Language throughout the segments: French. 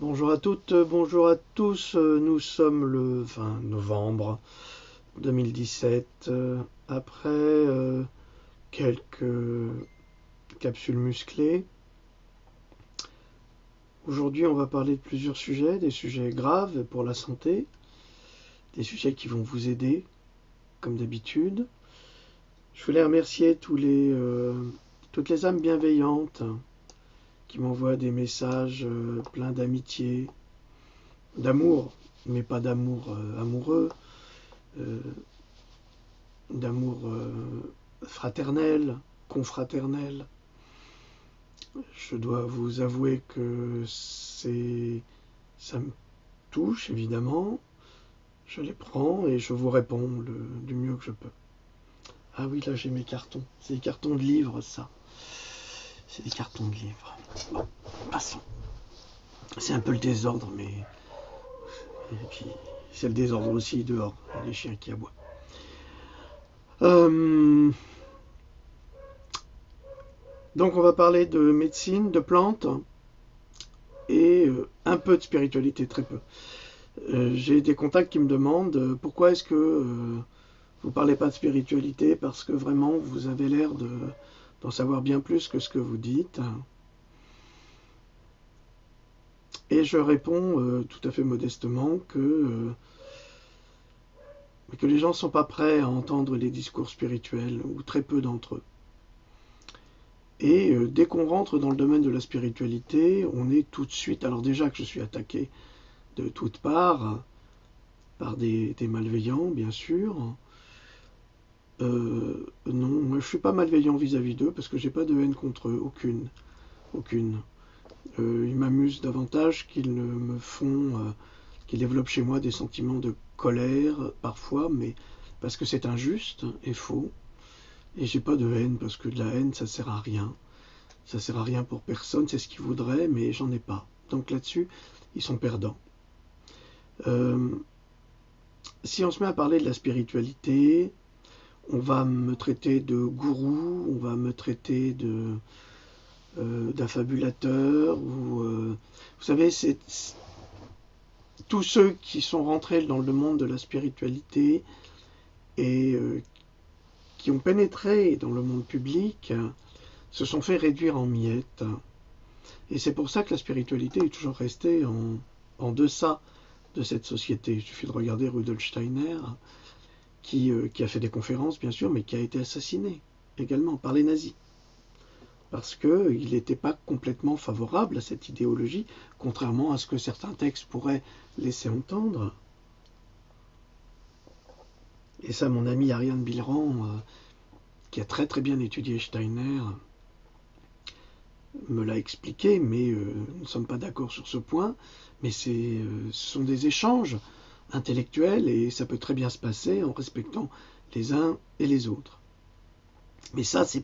Bonjour à toutes, bonjour à tous. Nous sommes le 20 novembre 2017. Après quelques capsules musclées, aujourd'hui on va parler de plusieurs sujets, des sujets graves pour la santé, des sujets qui vont vous aider, comme d'habitude. Je voulais remercier toutes les âmes bienveillantes qui m'envoient des messages pleins d'amitié, d'amour, mais pas d'amour amoureux, euh, d'amour fraternel, confraternel. Je dois vous avouer que ça me touche évidemment. Je les prends et je vous réponds du mieux que je peux. Ah oui, là j'ai mes cartons. C'est des cartons de livres, ça. C'est des cartons de livres. Bon, passons. C'est un peu le désordre, mais et puis c'est le désordre aussi dehors. Il y a les chiens qui aboient. Euh, donc on va parler de médecine, de plantes et un peu de spiritualité, très peu. J'ai des contacts qui me demandent pourquoi est-ce que vous parlez pas de spiritualité, parce que vraiment vous avez l'air d'en savoir bien plus que ce que vous dites. Et je réponds tout à fait modestement que les gens ne sont pas prêts à entendre les discours spirituels, ou très peu d'entre eux. Et dès qu'on rentre dans le domaine de la spiritualité, on est tout de suite, alors déjà que je suis attaqué de toutes parts, par des malveillants, bien sûr. Non, moi je suis pas malveillant vis-à-vis d'eux parce que j'ai pas de haine contre eux, aucune, aucune. Ils m'amusent davantage qu'ils ne me font, qu'ils développent chez moi des sentiments de colère parfois, mais parce que c'est injuste et faux. Et j'ai pas de haine parce que de la haine ça sert à rien. Ça sert à rien pour personne, c'est ce qu'ils voudraient, mais j'en ai pas. Donc là-dessus, ils sont perdants. Euh, Si on se met à parler de la spiritualité, on va me traiter de gourou, on va me traiter d'affabulateur, vous savez, c'est tous ceux qui sont rentrés dans le monde de la spiritualité et qui ont pénétré dans le monde public se sont fait réduire en miettes. Et c'est pour ça que la spiritualité est toujours restée en deçà de cette société. Il suffit de regarder Rudolf Steiner, qui a fait des conférences, bien sûr, mais qui a été assassiné également par les nazis. Parce qu'il n'était pas complètement favorable à cette idéologie, contrairement à ce que certains textes pourraient laisser entendre. Et ça, mon ami Ariane Bilran, qui a très très bien étudié Steiner, me l'a expliqué, mais nous ne sommes pas d'accord sur ce point. Mais ce sont des échanges intellectuels et ça peut très bien se passer en respectant les uns et les autres. Mais ça, c'est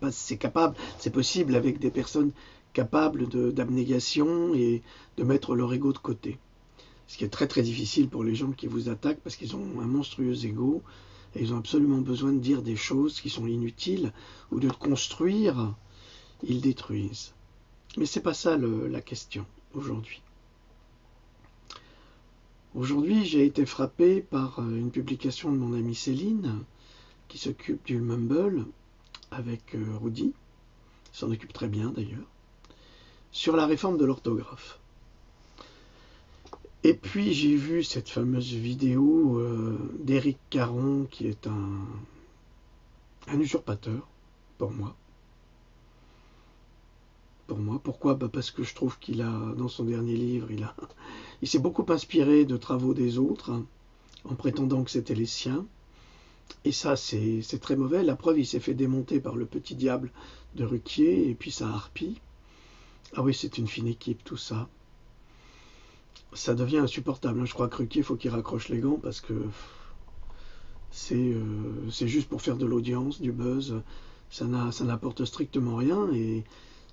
possible avec des personnes capables d'abnégation et de mettre leur ego de côté. Ce qui est très très difficile pour les gens qui vous attaquent parce qu'ils ont un monstrueux ego et ils ont absolument besoin de dire des choses qui sont inutiles ou de construire, ils détruisent. Mais c'est pas ça la question aujourd'hui. Aujourd'hui, j'ai été frappé par une publication de mon amie Céline qui s'occupe du Mumble avec Rudy, s'en occupe très bien d'ailleurs, sur la réforme de l'orthographe. Et puis j'ai vu cette fameuse vidéo d'Éric Caron qui est un usurpateur pour moi. Pour moi, pourquoi? Parce que je trouve qu'il a, dans son dernier livre, il s'est beaucoup inspiré de travaux des autres, hein, en prétendant que c'était les siens. Et ça, c'est très mauvais. La preuve, il s'est fait démonter par le petit diable de Ruquier et puis sa harpie. Ah oui, c'est une fine équipe, tout ça. Ça devient insupportable. Je crois que Ruquier, il faut qu'il raccroche les gants parce que c'est juste pour faire de l'audience, du buzz. Ça n'apporte strictement rien. Et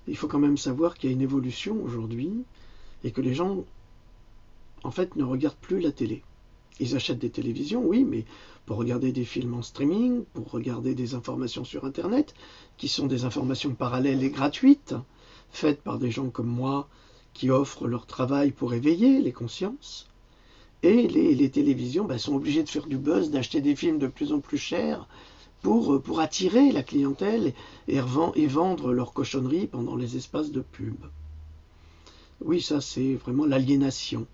il faut quand même savoir qu'il y a une évolution aujourd'hui et que les gens, en fait, ne regardent plus la télé. Ils achètent des télévisions, oui, mais pour regarder des films en streaming, pour regarder des informations sur Internet, qui sont des informations parallèles et gratuites, faites par des gens comme moi, qui offrent leur travail pour éveiller les consciences. Et les télévisions sont obligées de faire du buzz, d'acheter des films de plus en plus chers pour attirer la clientèle et vendre leurs cochonneries pendant les espaces de pub. Oui, ça c'est vraiment l'aliénation.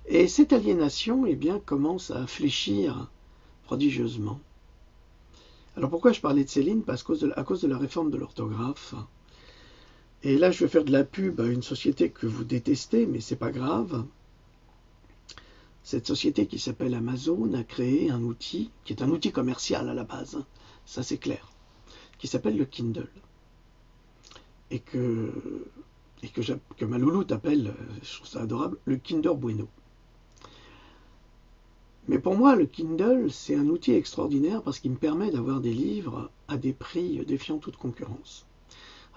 Et cette aliénation commence à fléchir prodigieusement. Alors pourquoi je parlais de Céline? Parce à cause de la réforme de l'orthographe. Et là, je vais faire de la pub à une société que vous détestez, mais c'est pas grave. Cette société qui s'appelle Amazon a créé un outil, qui est un outil commercial à la base, ça c'est clair, qui s'appelle le Kindle. Et que ma louloute appelle, je trouve ça adorable, le Kinder Bueno. Mais pour moi, le Kindle, c'est un outil extraordinaire parce qu'il me permet d'avoir des livres à des prix défiant toute concurrence.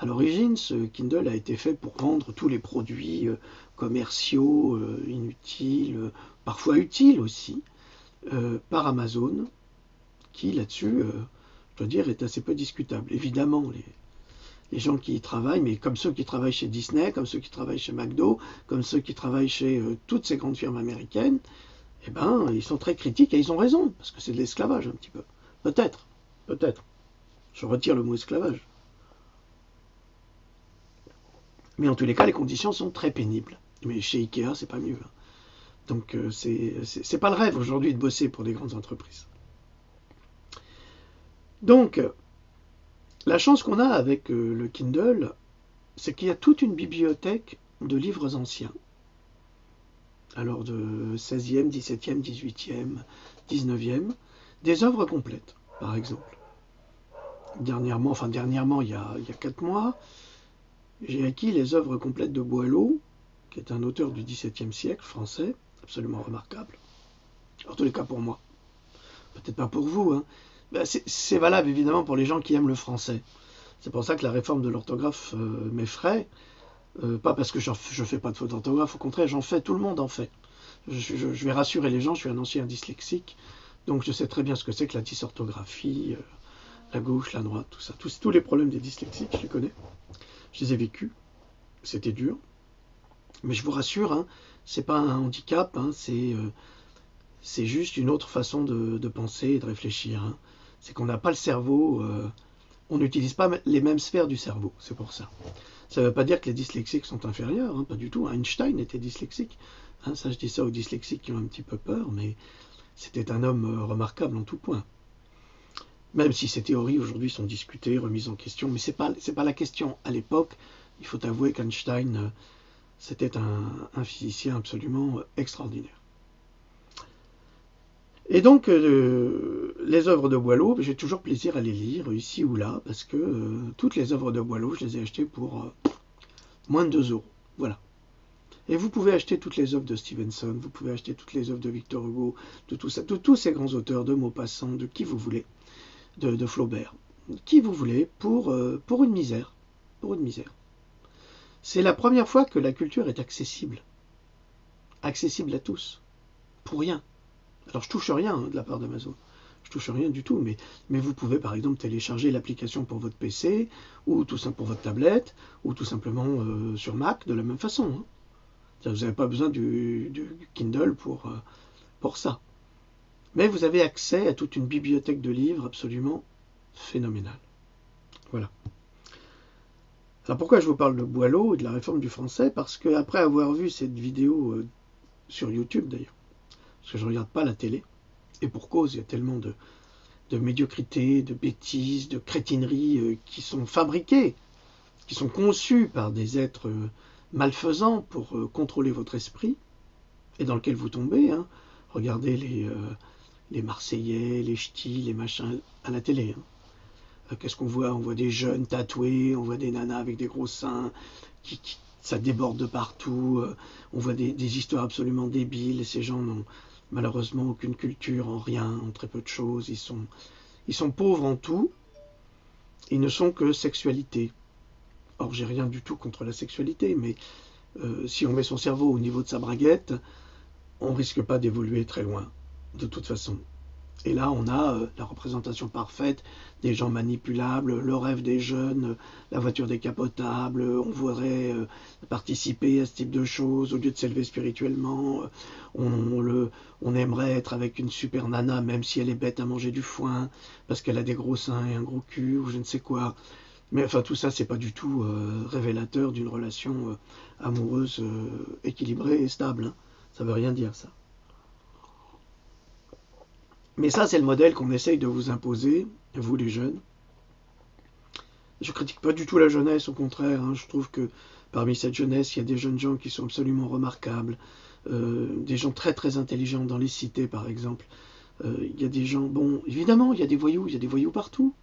À l'origine, ce Kindle a été fait pour vendre tous les produits commerciaux, inutiles, parfois utiles aussi, par Amazon, qui là-dessus, je dois dire, est assez peu discutable. Évidemment, les gens qui y travaillent, mais comme ceux qui travaillent chez Disney, comme ceux qui travaillent chez McDo, comme ceux qui travaillent chez toutes ces grandes firmes américaines, ils sont très critiques et ils ont raison, parce que c'est de l'esclavage un petit peu. Peut-être. Je retire le mot esclavage. Mais en tous les cas, les conditions sont très pénibles. Mais chez Ikea, c'est pas mieux. Donc c'est pas le rêve aujourd'hui de bosser pour des grandes entreprises. Donc, la chance qu'on a avec le Kindle, c'est qu'il y a toute une bibliothèque de livres anciens. Alors de 16e, 17e, 18e, 19e, des œuvres complètes, par exemple. Dernièrement, il y a 4 mois, j'ai acquis les œuvres complètes de Boileau, qui est un auteur du XVIIe siècle français, absolument remarquable. En tous les cas pour moi. Peut-être pas pour vous, hein. C'est valable évidemment pour les gens qui aiment le français. C'est pour ça que la réforme de l'orthographe m'effraie. Pas parce que je fais pas de faute d'orthographe, au contraire, j'en fais, tout le monde en fait. Je vais rassurer les gens, je suis un ancien dyslexique, donc je sais très bien ce que c'est que la dysorthographie, la gauche, la droite, tout ça. Tous les problèmes des dyslexiques, je les connais. Je les ai vécus. C'était dur. Mais je vous rassure, hein, c'est pas un handicap, hein, c'est juste une autre façon de penser et de réfléchir. Hein. C'est qu'on n'a pas le cerveau, on n'utilise pas les mêmes sphères du cerveau, c'est pour ça. Ça ne veut pas dire que les dyslexiques sont inférieurs, hein, pas du tout. Einstein était dyslexique. Hein, ça, je dis ça aux dyslexiques qui ont un petit peu peur, mais c'était un homme remarquable en tout point. Même si ces théories aujourd'hui sont discutées, remises en question, mais c'est pas la question. À l'époque, il faut avouer qu'Einstein, c'était un physicien absolument extraordinaire. Et donc, les œuvres de Boileau, j'ai toujours plaisir à les lire, ici ou là, parce que toutes les œuvres de Boileau, je les ai achetées pour moins de 2 €. Voilà. Et vous pouvez acheter toutes les œuvres de Stevenson, vous pouvez acheter toutes les œuvres de Victor Hugo, de tout ça, de tous ces grands auteurs, de Maupassant, de qui vous voulez, de Flaubert, qui vous voulez, pour une misère. Pour une misère. C'est la première fois que la culture est accessible. Accessible à tous. Pour rien. Alors je touche rien de la part d'Amazon. Je touche rien du tout, mais vous pouvez par exemple télécharger l'application pour votre PC, ou tout simplement pour votre tablette, ou tout simplement sur Mac de la même façon. Hein. Vous n'avez pas besoin du Kindle pour ça. Mais vous avez accès à toute une bibliothèque de livres absolument phénoménale. Voilà. Alors pourquoi je vous parle de Boileau et de la réforme du français? Parce qu'après avoir vu cette vidéo sur YouTube d'ailleurs, parce que je ne regarde pas la télé, et pour cause, il y a tellement de médiocrité, de bêtises, de crétineries qui sont fabriquées, qui sont conçues par des êtres malfaisants pour contrôler votre esprit, et dans lequel vous tombez. Hein. Regardez les Marseillais, les ch'tis, les machins à la télé. Hein. Qu'est-ce qu'on voit? On voit des jeunes tatoués, on voit des nanas avec des gros seins, ça déborde de partout, on voit des histoires absolument débiles, ces gens n'ont malheureusement aucune culture en rien, en très peu de choses, ils sont pauvres en tout, ils ne sont que sexualité. Or j'ai rien du tout contre la sexualité, mais si on met son cerveau au niveau de sa braguette, on risque pas d'évoluer très loin, de toute façon. Et là, on a la représentation parfaite des gens manipulables, le rêve des jeunes, la voiture décapotable, on voudrait participer à ce type de choses, au lieu de s'élever spirituellement, on aimerait être avec une super nana, même si elle est bête à manger du foin, parce qu'elle a des gros seins et un gros cul, ou je ne sais quoi. Mais enfin, tout ça, c'est pas du tout révélateur d'une relation amoureuse équilibrée et stable, hein. Ça veut rien dire, ça. Mais ça, c'est le modèle qu'on essaye de vous imposer, vous les jeunes. Je critique pas du tout la jeunesse, au contraire, hein. Je trouve que parmi cette jeunesse, il y a des jeunes gens qui sont absolument remarquables, des gens très très intelligents dans les cités, par exemple. Il y a des gens, bon, évidemment, il y a des voyous partout.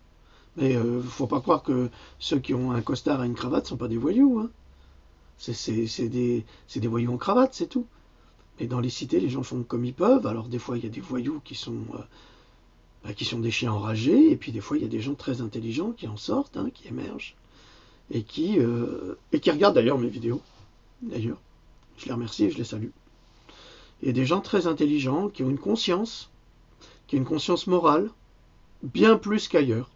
Mais faut pas croire que ceux qui ont un costard et une cravate sont pas des voyous, hein. C'est des voyous en cravate, c'est tout. Et dans les cités, les gens font comme ils peuvent. Alors des fois, il y a des voyous qui sont des chiens enragés, et puis des fois, il y a des gens très intelligents qui en sortent, hein, qui émergent, et qui regardent d'ailleurs mes vidéos. D'ailleurs, je les remercie et je les salue. Il y a des gens très intelligents qui ont une conscience morale, bien plus qu'ailleurs,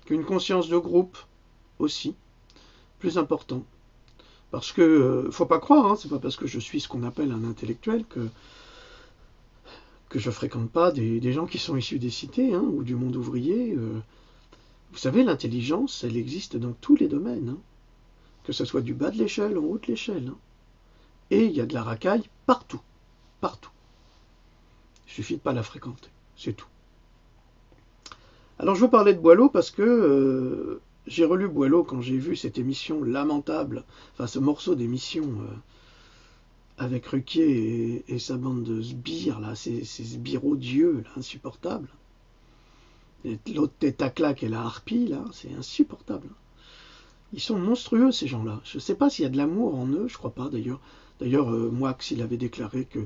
qu'une conscience de groupe aussi, plus important. Parce que, faut pas croire, hein, c'est pas parce que je suis ce qu'on appelle un intellectuel que je fréquente pas des gens qui sont issus des cités, hein, ou du monde ouvrier. Vous savez, l'intelligence, elle existe dans tous les domaines, hein, que ce soit du bas de l'échelle, en haut de l'échelle, hein. Et il y a de la racaille partout, partout. Il suffit de pas la fréquenter, c'est tout. Alors je veux parler de Boileau parce que j'ai relu Boileau quand j'ai vu cette émission lamentable, enfin ce morceau d'émission avec Ruquier et sa bande de sbires, là, ces sbires odieux, là, insupportables. L'autre tête à claque et la harpie, là, c'est insupportable. Ils sont monstrueux, ces gens-là. Je ne sais pas s'il y a de l'amour en eux, je crois pas d'ailleurs. D'ailleurs, Moix, il avait déclaré que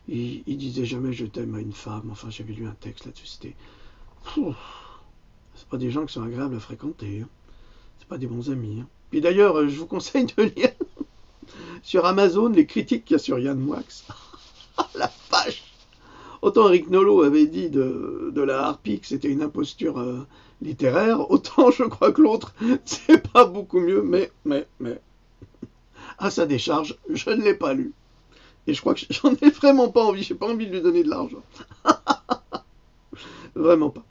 il disait jamais je t'aime à une femme. Enfin, j'avais lu un texte là-dessus, c'était... C'est pas des gens qui sont agréables à fréquenter, hein. C'est pas des bons amis, hein. Puis d'ailleurs, je vous conseille de lire sur Amazon les critiques qu'il y a sur Yann Moix. La vache! Autant Eric Nolot avait dit de la harpie que c'était une imposture littéraire, autant je crois que l'autre, c'est pas beaucoup mieux, mais, à sa décharge, je ne l'ai pas lu. Et je crois que j'en ai vraiment pas envie, j'ai pas envie de lui donner de l'argent. Vraiment pas.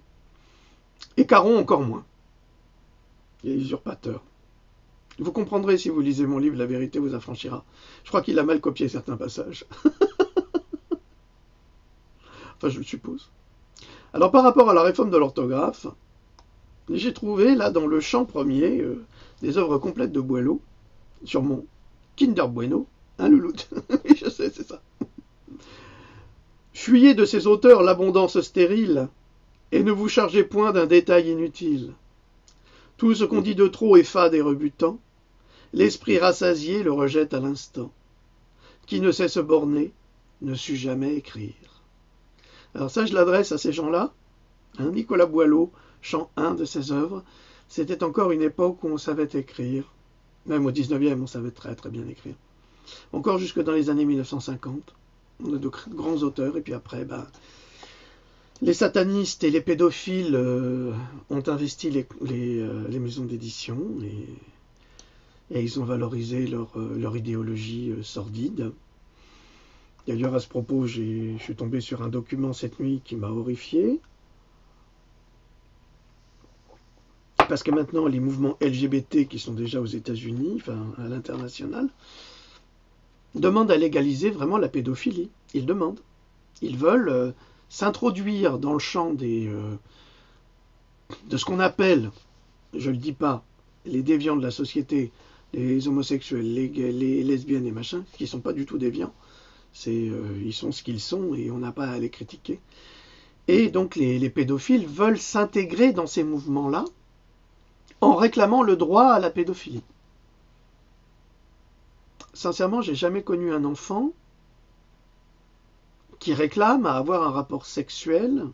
Et Caron encore moins. Il est usurpateur. Vous comprendrez si vous lisez mon livre, La vérité vous affranchira. Je crois qu'il a mal copié certains passages. Enfin, je le suppose. Alors, par rapport à la réforme de l'orthographe, j'ai trouvé, là, dans le champ premier, des œuvres complètes de Boileau, sur mon Kinder Bueno, un louloute. Oui, je sais, c'est ça. Fuyez de ces auteurs l'abondance stérile, et ne vous chargez point d'un détail inutile. Tout ce qu'on dit de trop est fade et rebutant, l'esprit rassasié le rejette à l'instant. Qui ne sait se borner, ne sut jamais écrire. Alors ça, je l'adresse à ces gens-là. Hein, Nicolas Boileau, chant 1 de ses œuvres. C'était encore une époque où on savait écrire. Même au 19e, on savait très très bien écrire. Encore jusque dans les années 1950. On a de grands auteurs. Et puis après, les satanistes et les pédophiles ont investi les maisons d'édition. Et ils ont valorisé leur idéologie sordide. D'ailleurs, à ce propos, je suis tombé sur un document cette nuit qui m'a horrifié. Parce que maintenant, les mouvements LGBT qui sont déjà aux États-Unis, enfin à l'international, demandent à légaliser vraiment la pédophilie. Ils demandent. Ils veulent s'introduire dans le champ de ce qu'on appelle, je ne le dis pas, les déviants de la société, les homosexuels, les lesbiennes et machin, qui ne sont pas du tout déviants. Ils sont ce qu'ils sont et on n'a pas à les critiquer. Et donc les pédophiles veulent s'intégrer dans ces mouvements-là en réclamant le droit à la pédophilie. Sincèrement, j'ai jamais connu un enfant qui réclame à avoir un rapport sexuel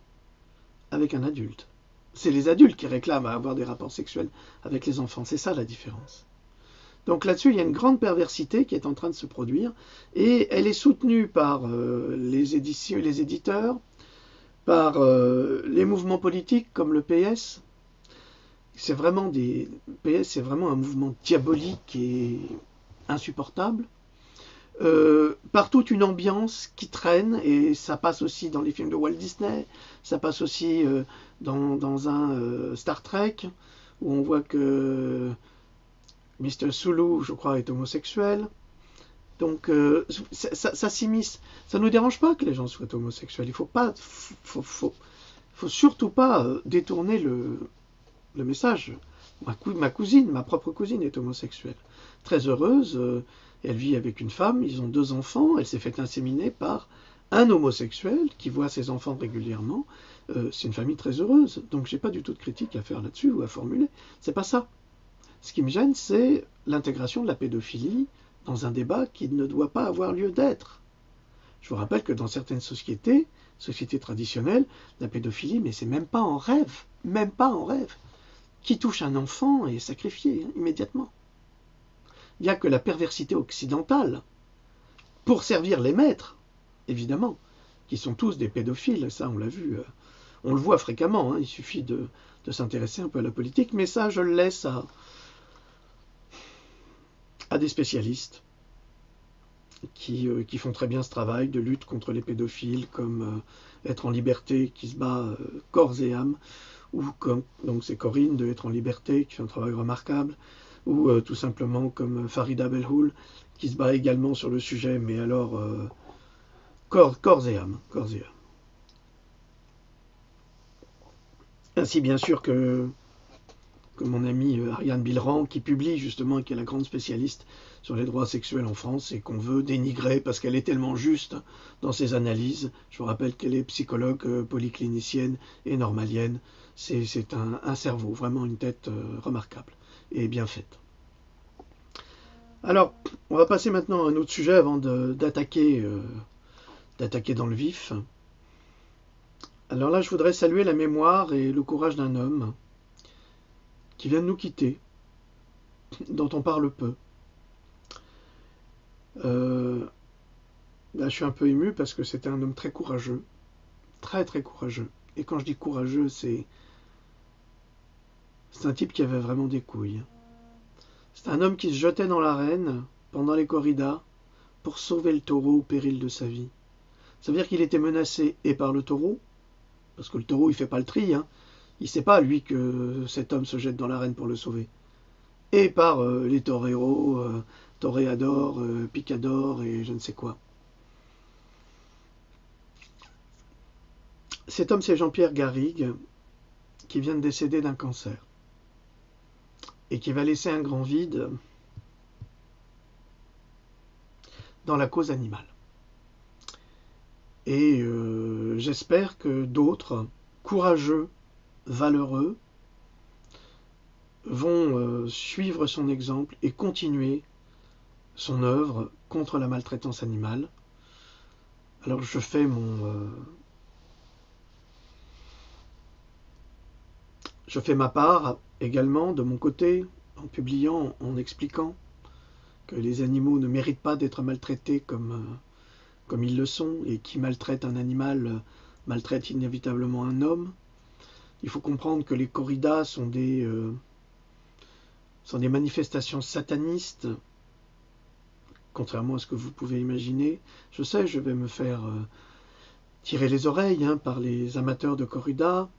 avec un adulte. C'est les adultes qui réclament à avoir des rapports sexuels avec les enfants. C'est ça la différence. Donc là-dessus, il y a une grande perversité qui est en train de se produire et elle est soutenue par les éditeurs, par les mouvements politiques comme le PS. C'est vraiment PS, c'est vraiment un mouvement diabolique et insupportable. Par toute une ambiance qui traîne, et ça passe aussi dans les films de Walt Disney, ça passe aussi dans un Star Trek, où on voit que Mr. Sulu, je crois, est homosexuel. Donc ça s'immisce. Ça ne nous dérange pas que les gens soient homosexuels. Il faut surtout pas détourner le message. Ma cousine, ma propre cousine est homosexuelle. Très heureuse, elle vit avec une femme, ils ont 2 enfants, elle s'est fait inséminer par un homosexuel qui voit ses enfants régulièrement. C'est une famille très heureuse, donc j'ai pas du tout de critique à faire là-dessus ou à formuler. C'est pas ça. Ce qui me gêne, c'est l'intégration de la pédophilie dans un débat qui ne doit pas avoir lieu d'être. Je vous rappelle que dans certaines sociétés traditionnelles, la pédophilie, mais c'est même pas en rêve, même pas en rêve. Qui touche un enfant est sacrifié immédiatement. Il n'y a que la perversité occidentale, pour servir les maîtres, évidemment, qui sont tous des pédophiles, ça on l'a vu, on le voit fréquemment, hein, il suffit de s'intéresser un peu à la politique, mais ça je le laisse à des spécialistes qui font très bien ce travail de lutte contre les pédophiles, comme Être en liberté, qui se bat corps et âme, ou comme, donc c'est Corinne de Être en liberté, qui fait un travail remarquable, ou tout simplement comme Farida Belhoul, qui se bat également sur le sujet, mais alors corps et âme, corps et âme. Ainsi bien sûr que mon amie Ariane Bilran, qui publie justement, qui est la grande spécialiste sur les droits sexuels en France et qu'on veut dénigrer parce qu'elle est tellement juste dans ses analyses. Je vous rappelle qu'elle est psychologue polyclinicienne et normalienne. C'est un cerveau, vraiment une tête remarquable et bien faite. Alors, on va passer maintenant à un autre sujet avant d'attaquer dans le vif. Alors là, je voudrais saluer la mémoire et le courage d'un homme qui vient de nous quitter, dont on parle peu. Là, je suis un peu ému parce que c'était un homme très courageux, très très courageux. Et quand je dis courageux, c'est un type qui avait vraiment des couilles. C'est un homme qui se jetait dans l'arène pendant les corridas pour sauver le taureau au péril de sa vie. Ça veut dire qu'il était menacé et par le taureau, parce que le taureau il fait pas le tri, hein. Il sait pas lui que cet homme se jette dans l'arène pour le sauver, et par les toreros, toréadors, picadors et je ne sais quoi. Cet homme c'est Jean-Pierre Garrigue, qui vient de décéder d'un cancer et qui va laisser un grand vide dans la cause animale. Et j'espère que d'autres, courageux, valeureux, vont suivre son exemple et continuer son œuvre contre la maltraitance animale. Alors je fais ma part également de mon côté, en publiant, en expliquant que les animaux ne méritent pas d'être maltraités comme ils le sont, et qui maltraite un animal maltraite inévitablement un homme. Il faut comprendre que les corridas sont des manifestations satanistes, contrairement à ce que vous pouvez imaginer. Je sais, je vais me faire tirer les oreilles par les amateurs de corridas,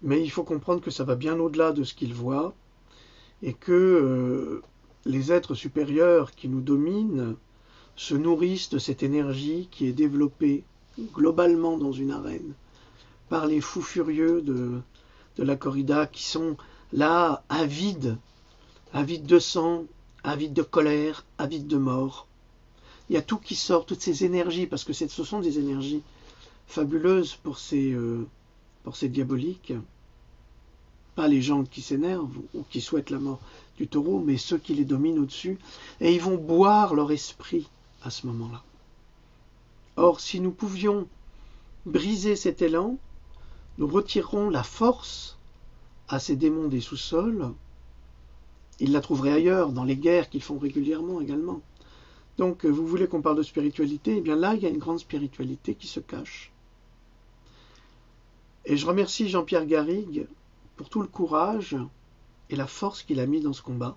mais il faut comprendre que ça va bien au-delà de ce qu'ils voient, et que les êtres supérieurs qui nous dominent se nourrissent de cette énergie qui est développée globalement dans une arène par les fous furieux de la corrida, qui sont là avides de sang, avides de colère, avides de mort. Il y a tout qui sort, toutes ces énergies, parce que ce sont des énergies fabuleuses pour ces diaboliques. Pas les gens qui s'énervent ou qui souhaitent la mort du taureau, mais ceux qui les dominent au-dessus, et ils vont boire leur esprit à ce moment-là. Or, si nous pouvions briser cet élan, nous retirerons la force à ces démons des sous-sols. Ils la trouveraient ailleurs, dans les guerres qu'ils font régulièrement également. Donc, vous voulez qu'on parle de spiritualité? Eh bien là, il y a une grande spiritualité qui se cache. Et je remercie Jean-Pierre Garrigue pour tout le courage et la force qu'il a mis dans ce combat.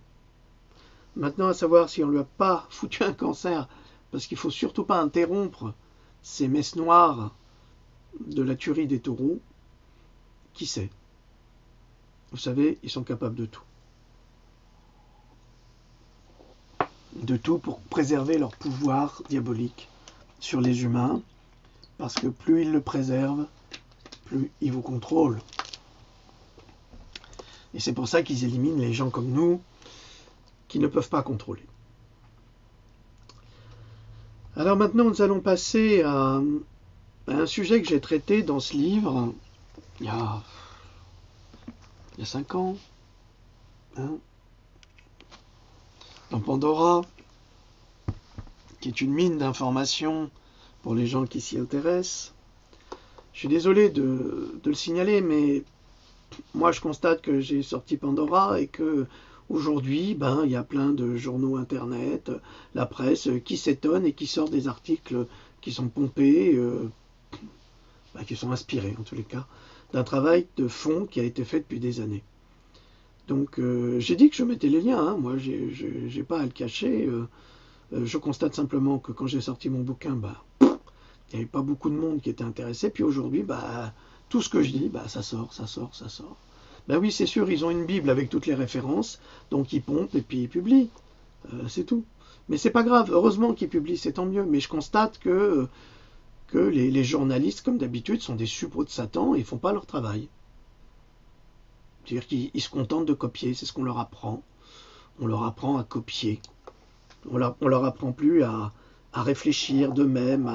Maintenant, à savoir si on ne lui a pas foutu un cancer, parce qu'il ne faut surtout pas interrompre ces messes noires de la tuerie des taureaux, qui sait? Vous savez, ils sont capables de tout. De tout pour préserver leur pouvoir diabolique sur les humains, parce que plus ils le préservent, plus ils vous contrôlent. Et c'est pour ça qu'ils éliminent les gens comme nous, qui ne peuvent pas contrôler. Alors maintenant, nous allons passer à un sujet que j'ai traité dans ce livre, il y a 5 ans, hein, dans Pandora, qui est une mine d'informations pour les gens qui s'y intéressent. Je suis désolé de le signaler, mais moi je constate que j'ai sorti Pandora et que aujourd'hui, il y a plein de journaux internet, la presse qui s'étonne et qui sort des articles qui sont pompés, qui sont inspirés en tous les cas, d'un travail de fond qui a été fait depuis des années. Donc j'ai dit que je mettais les liens, hein. Moi j'ai pas à le cacher. Je constate simplement que quand j'ai sorti mon bouquin, il n'y avait pas beaucoup de monde qui était intéressé. Puis aujourd'hui, tout ce que je dis, ça sort. Oui, c'est sûr, ils ont une Bible avec toutes les références, donc ils pompent et puis ils publient. C'est tout. Mais c'est pas grave, heureusement qu'ils publient, c'est tant mieux. Mais je constate que les journalistes, comme d'habitude, sont des suppôts de Satan et ils font pas leur travail. C'est-à-dire qu'ils se contentent de copier, c'est ce qu'on leur apprend. On leur apprend à copier. On leur apprend plus à réfléchir d'eux-mêmes,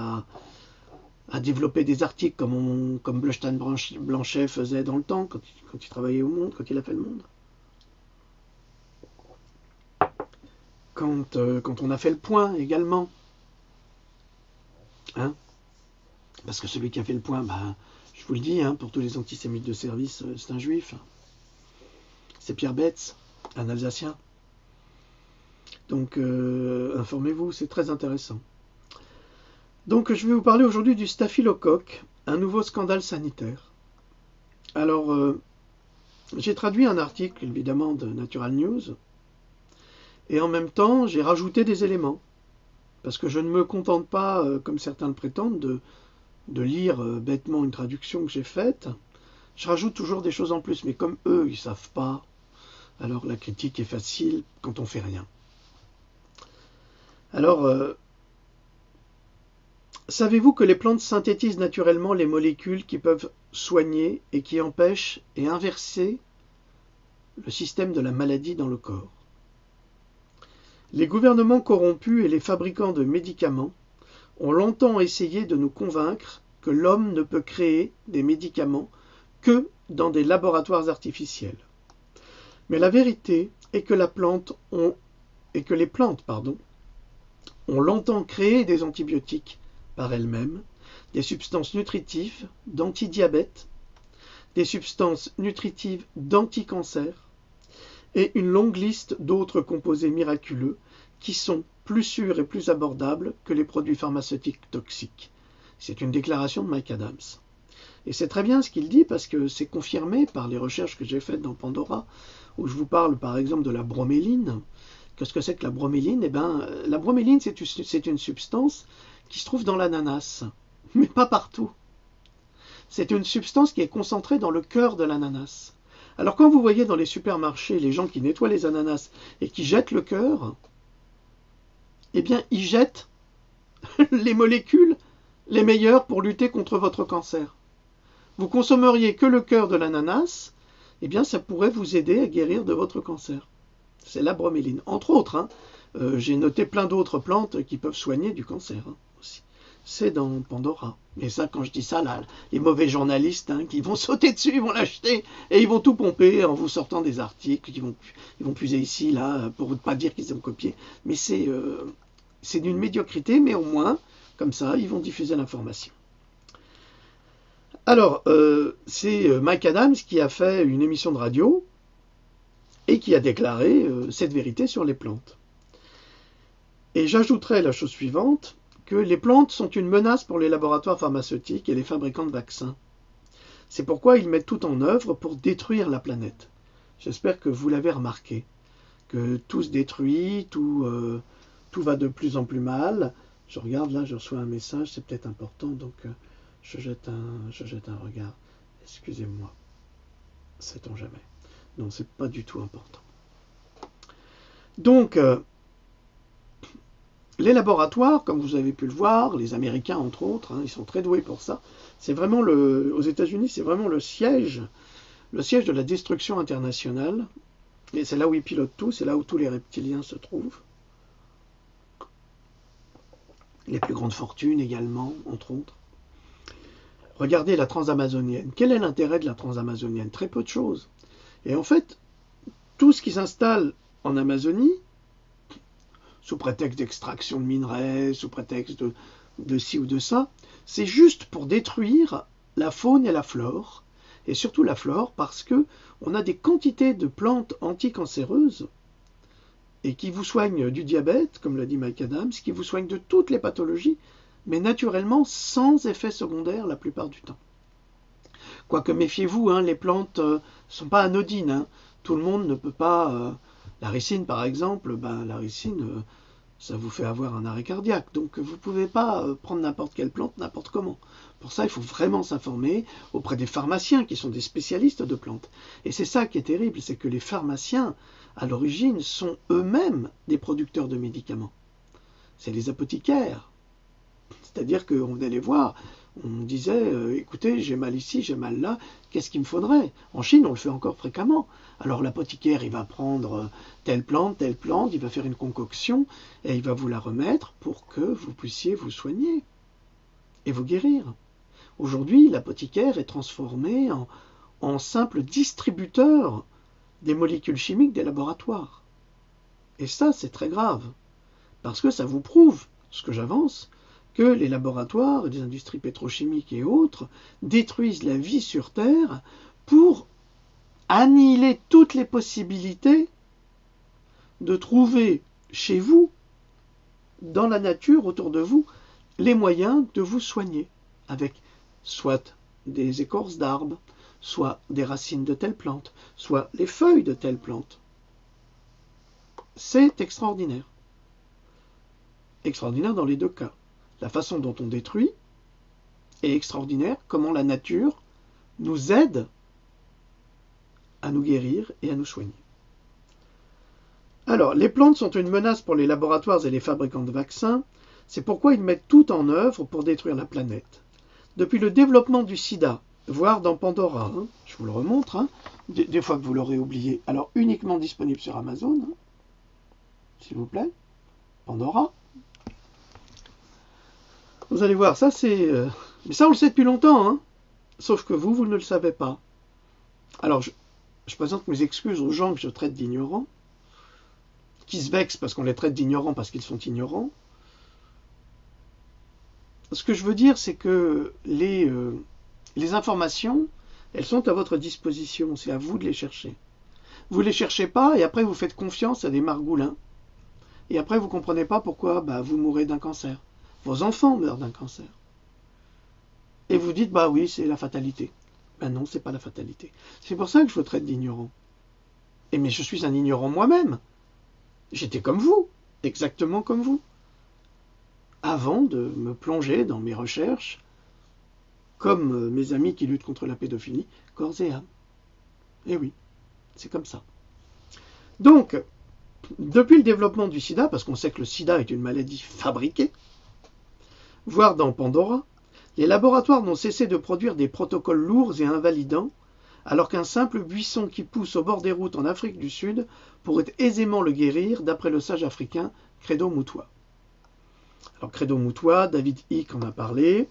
à développer des articles comme Bleustein Blanchet faisait dans le temps, quand il travaillait au Monde, quand il a fait le Monde. Quand on a fait le Point également. Hein? Parce que celui qui a fait le Point, je vous le dis, pour tous les antisémites de service, c'est un juif. C'est Pierre Betz, un Alsacien. Donc, informez-vous, c'est très intéressant. Donc, je vais vous parler aujourd'hui du staphylocoque, un nouveau scandale sanitaire. Alors, j'ai traduit un article, évidemment, de Natural News, et en même temps, j'ai rajouté des éléments, parce que je ne me contente pas, comme certains le prétendent, de lire bêtement une traduction que j'ai faite. Je rajoute toujours des choses en plus, mais comme eux, ils ne savent pas, alors la critique est facile quand on ne fait rien. Alors, savez-vous que les plantes synthétisent naturellement les molécules qui peuvent soigner et qui empêchent et inverser le système de la maladie dans le corps? Les gouvernements corrompus et les fabricants de médicaments ont longtemps essayé de nous convaincre que l'homme ne peut créer des médicaments que dans des laboratoires artificiels. Mais la vérité est que les plantes ont longtemps créé des antibiotiques par elles-mêmes, des substances nutritives d'antidiabète, des substances nutritives d'anticancer et une longue liste d'autres composés miraculeux qui sont plus sûrs et plus abordables que les produits pharmaceutiques toxiques. C'est une déclaration de Mike Adams. Et c'est très bien ce qu'il dit parce que c'est confirmé par les recherches que j'ai faites dans Pandora, où je vous parle par exemple de la broméline. Qu'est-ce que c'est que la broméline? La broméline, c'est une substance qui se trouve dans l'ananas, mais pas partout. C'est une substance qui est concentrée dans le cœur de l'ananas. Alors quand vous voyez dans les supermarchés les gens qui nettoient les ananas et qui jettent le cœur, ils jettent les molécules les meilleures pour lutter contre votre cancer. Vous consommeriez que le cœur de l'ananas, ça pourrait vous aider à guérir de votre cancer. C'est la broméline. Entre autres, j'ai noté plein d'autres plantes qui peuvent soigner du cancer aussi. C'est dans Pandora. Mais ça, quand je dis ça, là, les mauvais journalistes qui vont sauter dessus, ils vont l'acheter et ils vont tout pomper en vous sortant des articles, ils vont puiser ici, là, pour ne pas dire qu'ils ont copié. Mais c'est d'une médiocrité, mais au moins, comme ça, ils vont diffuser l'information. Alors, c'est Mike Adams qui a fait une émission de radio et qui a déclaré cette vérité sur les plantes. Et j'ajouterai la chose suivante, que les plantes sont une menace pour les laboratoires pharmaceutiques et les fabricants de vaccins. C'est pourquoi ils mettent tout en œuvre pour détruire la planète. J'espère que vous l'avez remarqué, que tout se détruit, tout va de plus en plus mal. Je regarde là, je reçois un message, c'est peut-être important, donc je jette un regard. Excusez-moi, sait-on jamais. Non, c'est pas du tout important. Donc, les laboratoires, comme vous avez pu le voir, les Américains entre autres, ils sont très doués pour ça. C'est vraiment aux États-Unis, c'est vraiment le siège de la destruction internationale. Et c'est là où ils pilotent tout, c'est là où tous les reptiliens se trouvent. Les plus grandes fortunes également, entre autres. Regardez la transamazonienne. Quel est l'intérêt de la transamazonienne? Très peu de choses. Et en fait, tout ce qui s'installe en Amazonie, sous prétexte d'extraction de minerais, sous prétexte de ci ou de ça, c'est juste pour détruire la faune et la flore, et surtout la flore, parce que on a des quantités de plantes anticancéreuses et qui vous soignent du diabète, comme l'a dit Mike Adams, qui vous soignent de toutes les pathologies, mais naturellement sans effet secondaire la plupart du temps. Quoique méfiez-vous, les plantes ne sont pas anodines. Tout le monde ne peut pas... la ricine par exemple, la ricine, ça vous fait avoir un arrêt cardiaque. Donc vous ne pouvez pas prendre n'importe quelle plante, n'importe comment. Pour ça, il faut vraiment s'informer auprès des pharmaciens qui sont des spécialistes de plantes. Et c'est ça qui est terrible, c'est que les pharmaciens, à l'origine, sont eux-mêmes des producteurs de médicaments. C'est les apothicaires. C'est-à-dire qu'on venait les voir, on disait, écoutez, j'ai mal ici, j'ai mal là, qu'est-ce qu'il me faudrait? En Chine, on le fait encore fréquemment. Alors l'apothicaire, il va prendre telle plante, il va faire une concoction, et il va vous la remettre pour que vous puissiez vous soigner et vous guérir. Aujourd'hui, l'apothicaire est transformé en simple distributeur des molécules chimiques des laboratoires. Et ça, c'est très grave, parce que ça vous prouve, ce que j'avance, que les laboratoires, les industries pétrochimiques et autres détruisent la vie sur Terre pour annihiler toutes les possibilités de trouver chez vous, dans la nature autour de vous, les moyens de vous soigner avec soit des écorces d'arbres, soit des racines de telle plante, soit les feuilles de telle plante. C'est extraordinaire. Extraordinaire dans les deux cas. La façon dont on détruit est extraordinaire, comment la nature nous aide à nous guérir et à nous soigner. Alors, les plantes sont une menace pour les laboratoires et les fabricants de vaccins, c'est pourquoi ils mettent tout en œuvre pour détruire la planète. Depuis le développement du sida, voire dans Pandora, je vous le remontre, des fois que vous l'aurez oublié, alors uniquement disponible sur Amazon, s'il vous plaît, Pandora. Vous allez voir, ça c'est... Mais ça on le sait depuis longtemps, sauf que vous ne le savez pas. Alors je présente mes excuses aux gens que je traite d'ignorants, qui se vexent parce qu'on les traite d'ignorants parce qu'ils sont ignorants. Ce que je veux dire, c'est que les informations, elles sont à votre disposition, c'est à vous de les chercher. Vous ne les cherchez pas et après vous faites confiance à des margoulins. Et après vous ne comprenez pas pourquoi vous mourrez d'un cancer. Vos enfants meurent d'un cancer. Et vous dites, oui, c'est la fatalité. Non, c'est pas la fatalité. C'est pour ça que je vous traite d'ignorant. Mais je suis un ignorant moi-même. J'étais comme vous, exactement comme vous. Avant de me plonger dans mes recherches, comme mes amis qui luttent contre la pédophilie, corps et âme. Et oui, c'est comme ça. Donc, depuis le développement du sida, parce qu'on sait que le sida est une maladie fabriquée, voire dans Pandora, les laboratoires n'ont cessé de produire des protocoles lourds et invalidants, alors qu'un simple buisson qui pousse au bord des routes en Afrique du Sud pourrait aisément le guérir, d'après le sage africain Credo Mutwa. Alors Credo Mutwa, David Icke en a parlé.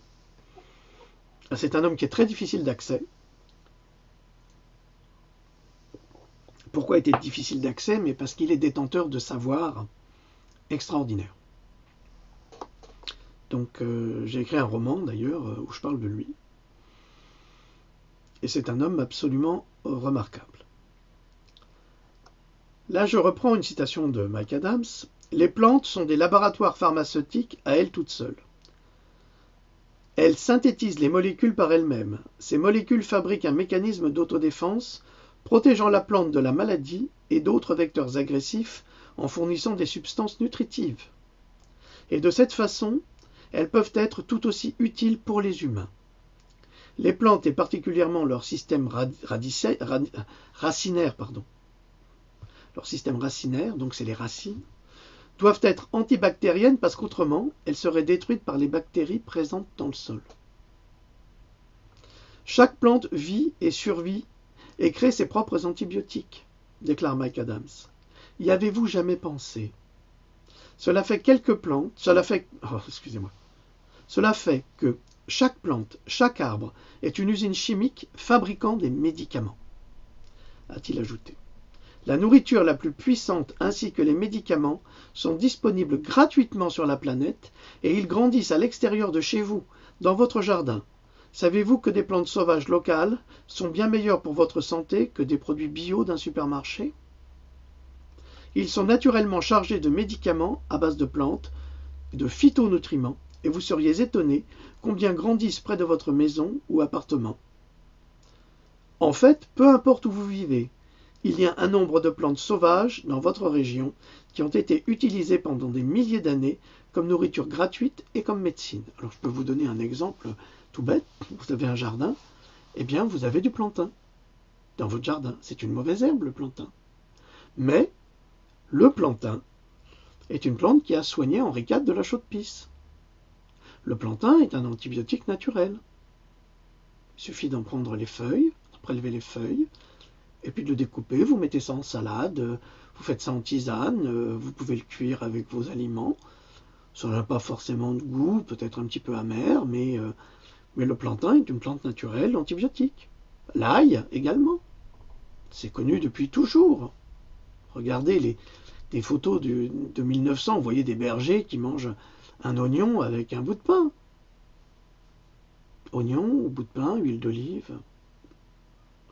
C'est un homme qui est très difficile d'accès. Pourquoi était-il difficile d'accès? Mais parce qu'il est détenteur de savoir extraordinaire. Donc j'ai écrit un roman d'ailleurs où je parle de lui. Et c'est un homme absolument remarquable. Là je reprends une citation de Mike Adams. Les plantes sont des laboratoires pharmaceutiques à elles toutes seules. Elle synthétise les molécules par elle-même. Ces molécules fabriquent un mécanisme d'autodéfense protégeant la plante de la maladie et d'autres vecteurs agressifs en fournissant des substances nutritives. Et de cette façon, elles peuvent être tout aussi utiles pour les humains. Les plantes et particulièrement leur système racinaire, leur système racinaire, donc c'est les racines, doivent être antibactériennes parce qu'autrement, elles seraient détruites par les bactéries présentes dans le sol. Chaque plante vit et survit et crée ses propres antibiotiques, déclare Mike Adams. Y avez-vous jamais pensé? Cela fait que chaque plante, chaque arbre est une usine chimique fabriquant des médicaments, a-t-il ajouté. La nourriture la plus puissante ainsi que les médicaments sont disponibles gratuitement sur la planète et ils grandissent à l'extérieur de chez vous, dans votre jardin. Savez-vous que des plantes sauvages locales sont bien meilleures pour votre santé que des produits bio d'un supermarché? Ils sont naturellement chargés de médicaments à base de plantes, de phytonutriments, et vous seriez étonné combien grandissent près de votre maison ou appartement. En fait, peu importe où vous vivez, il y a un nombre de plantes sauvages dans votre région qui ont été utilisées pendant des milliers d'années comme nourriture gratuite et comme médecine. Alors je peux vous donner un exemple tout bête. Vous avez un jardin, eh bien vous avez du plantain dans votre jardin. C'est une mauvaise herbe, le plantain. Mais le plantain est une plante qui a soigné Henri IV de la chaude-pisse. Le plantain est un antibiotique naturel. Il suffit d'en prendre les feuilles, de prélever les feuilles, et puis de le découper, vous mettez ça en salade, vous faites ça en tisane, vous pouvez le cuire avec vos aliments. Ça n'a pas forcément de goût, peut-être un petit peu amer, mais le plantain est une plante naturelle antibiotique. L'ail également. C'est connu depuis toujours. Regardez des photos de 1900, vous voyez des bergers qui mangent un oignon avec un bout de pain. Oignon, bout de pain, huile d'olive.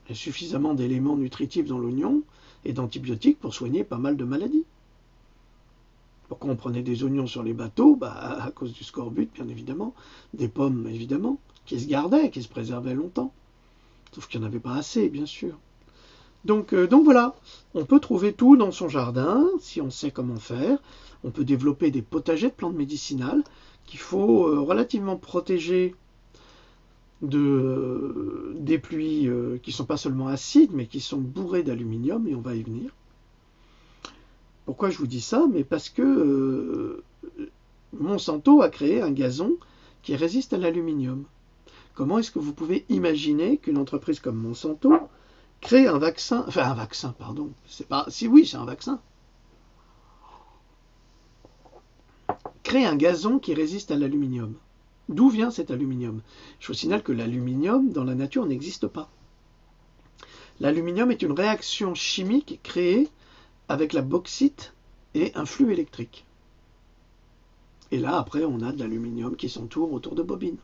Il y a suffisamment d'éléments nutritifs dans l'oignon et d'antibiotiques pour soigner pas mal de maladies. Pourquoi on prenait des oignons sur les bateaux? À cause du scorbut, bien évidemment. Des pommes, évidemment, qui se gardaient, qui se préservaient longtemps. Sauf qu'il n'y en avait pas assez, bien sûr. Donc voilà, on peut trouver tout dans son jardin, si on sait comment faire. On peut développer des potagers de plantes médicinales qu'il faut relativement protéger des pluies qui ne sont pas seulement acides, mais qui sont bourrées d'aluminium, et on va y venir. Pourquoi je vous dis ça? Mais parce que Monsanto a créé un gazon qui résiste à l'aluminium. Comment est-ce que vous pouvez imaginer qu'une entreprise comme Monsanto crée un vaccin, c'est un vaccin. Crée un gazon qui résiste à l'aluminium. D'où vient cet aluminium? Je vous signale que l'aluminium dans la nature n'existe pas. L'aluminium est une réaction chimique créée avec la bauxite et un flux électrique. Et là, après, on a de l'aluminium qui s'entoure autour de bobines.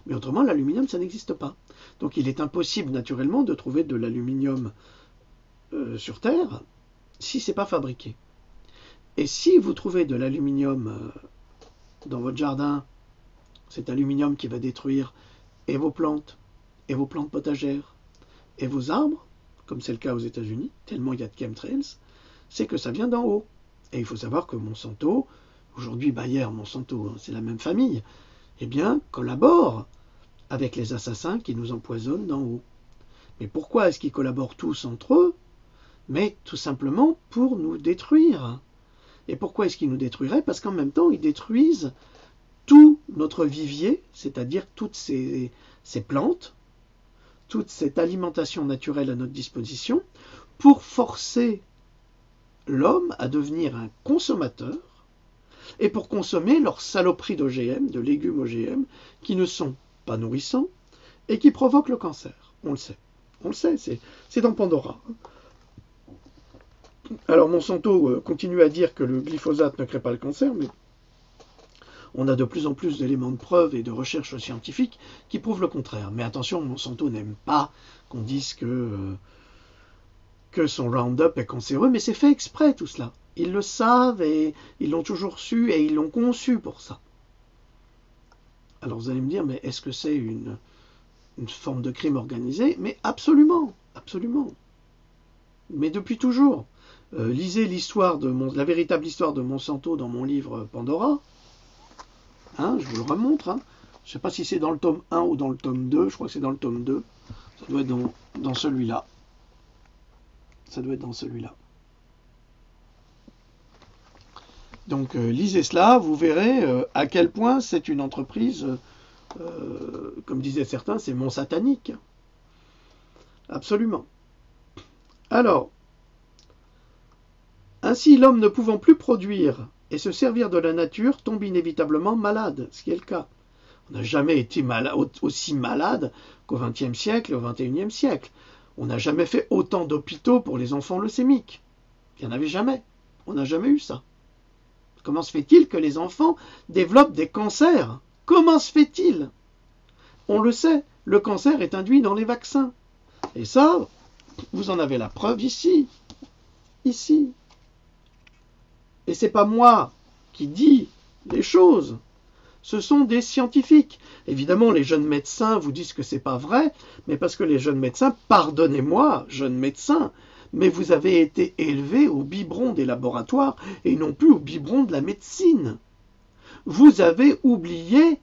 Mais autrement, l'aluminium, ça n'existe pas. Donc il est impossible, naturellement, de trouver de l'aluminium sur Terre si ce n'est pas fabriqué. Et si vous trouvez de l'aluminium dans votre jardin, cet aluminium qui va détruire et vos plantes potagères, et vos arbres, comme c'est le cas aux États-Unis, tellement il y a de chemtrails, c'est que ça vient d'en haut. Et il faut savoir que Monsanto, aujourd'hui Bayer, Monsanto, c'est la même famille, eh bien, collabore avec les assassins qui nous empoisonnent d'en haut. Mais pourquoi est-ce qu'ils collaborent tous entre eux? Mais tout simplement pour nous détruire. Et pourquoi est-ce qu'ils nous détruiraient? Parce qu'en même temps, ils détruisent tout notre vivier, c'est-à-dire toutes ces plantes, toute cette alimentation naturelle à notre disposition, pour forcer l'homme à devenir un consommateur et pour consommer leurs saloperies d'OGM, de légumes OGM, qui ne sont pas nourrissants et qui provoquent le cancer. On le sait, c'est dans Pandora. Alors Monsanto continue à dire que le glyphosate ne crée pas le cancer, mais on a de plus en plus d'éléments de preuve et de recherches scientifiques qui prouvent le contraire. Mais attention, Monsanto n'aime pas qu'on dise que son Roundup est cancéreux, mais c'est fait exprès tout cela. Ils le savent et ils l'ont toujours su et ils l'ont conçu pour ça. Alors vous allez me dire, mais est-ce que c'est une forme de crime organisé? Mais absolument, absolument. Mais depuis toujours. Lisez l'histoire la véritable histoire de Monsanto dans mon livre Pandora. Hein, je vous le remontre. Hein. Je ne sais pas si c'est dans le tome 1 ou dans le tome 2. Je crois que c'est dans le tome 2. Ça doit être dans celui-là. Ça doit être dans celui-là. Donc lisez cela, vous verrez à quel point c'est une entreprise, comme disaient certains, c'est monsatanique. Absolument. Alors, ainsi l'homme ne pouvant plus produire et se servir de la nature tombe inévitablement malade, ce qui est le cas. On n'a jamais été aussi malade qu'au XXe siècle et au XXIe siècle. On n'a jamais fait autant d'hôpitaux pour les enfants leucémiques. Il n'y en avait jamais. On n'a jamais eu ça. Comment se fait-il que les enfants développent des cancers? Comment se fait-il? On le sait, le cancer est induit dans les vaccins. Et ça, vous en avez la preuve ici. Ici. Et c'est pas moi qui dis les choses. Ce sont des scientifiques. Évidemment, les jeunes médecins vous disent que c'est pas vrai, mais parce que les jeunes médecins, pardonnez-moi, jeunes médecins, mais vous avez été élevés au biberon des laboratoires et non plus au biberon de la médecine. Vous avez oublié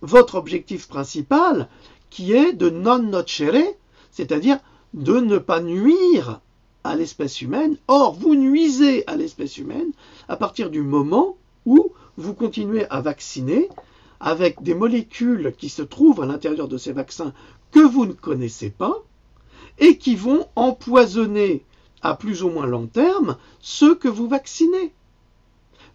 votre objectif principal, qui est de non nocere, c'est-à-dire de ne pas nuire à l'espèce humaine. Or, vous nuisez à l'espèce humaine à partir du moment où vous continuez à vacciner avec des molécules qui se trouvent à l'intérieur de ces vaccins que vous ne connaissez pas et qui vont empoisonner à plus ou moins long terme ceux que vous vaccinez.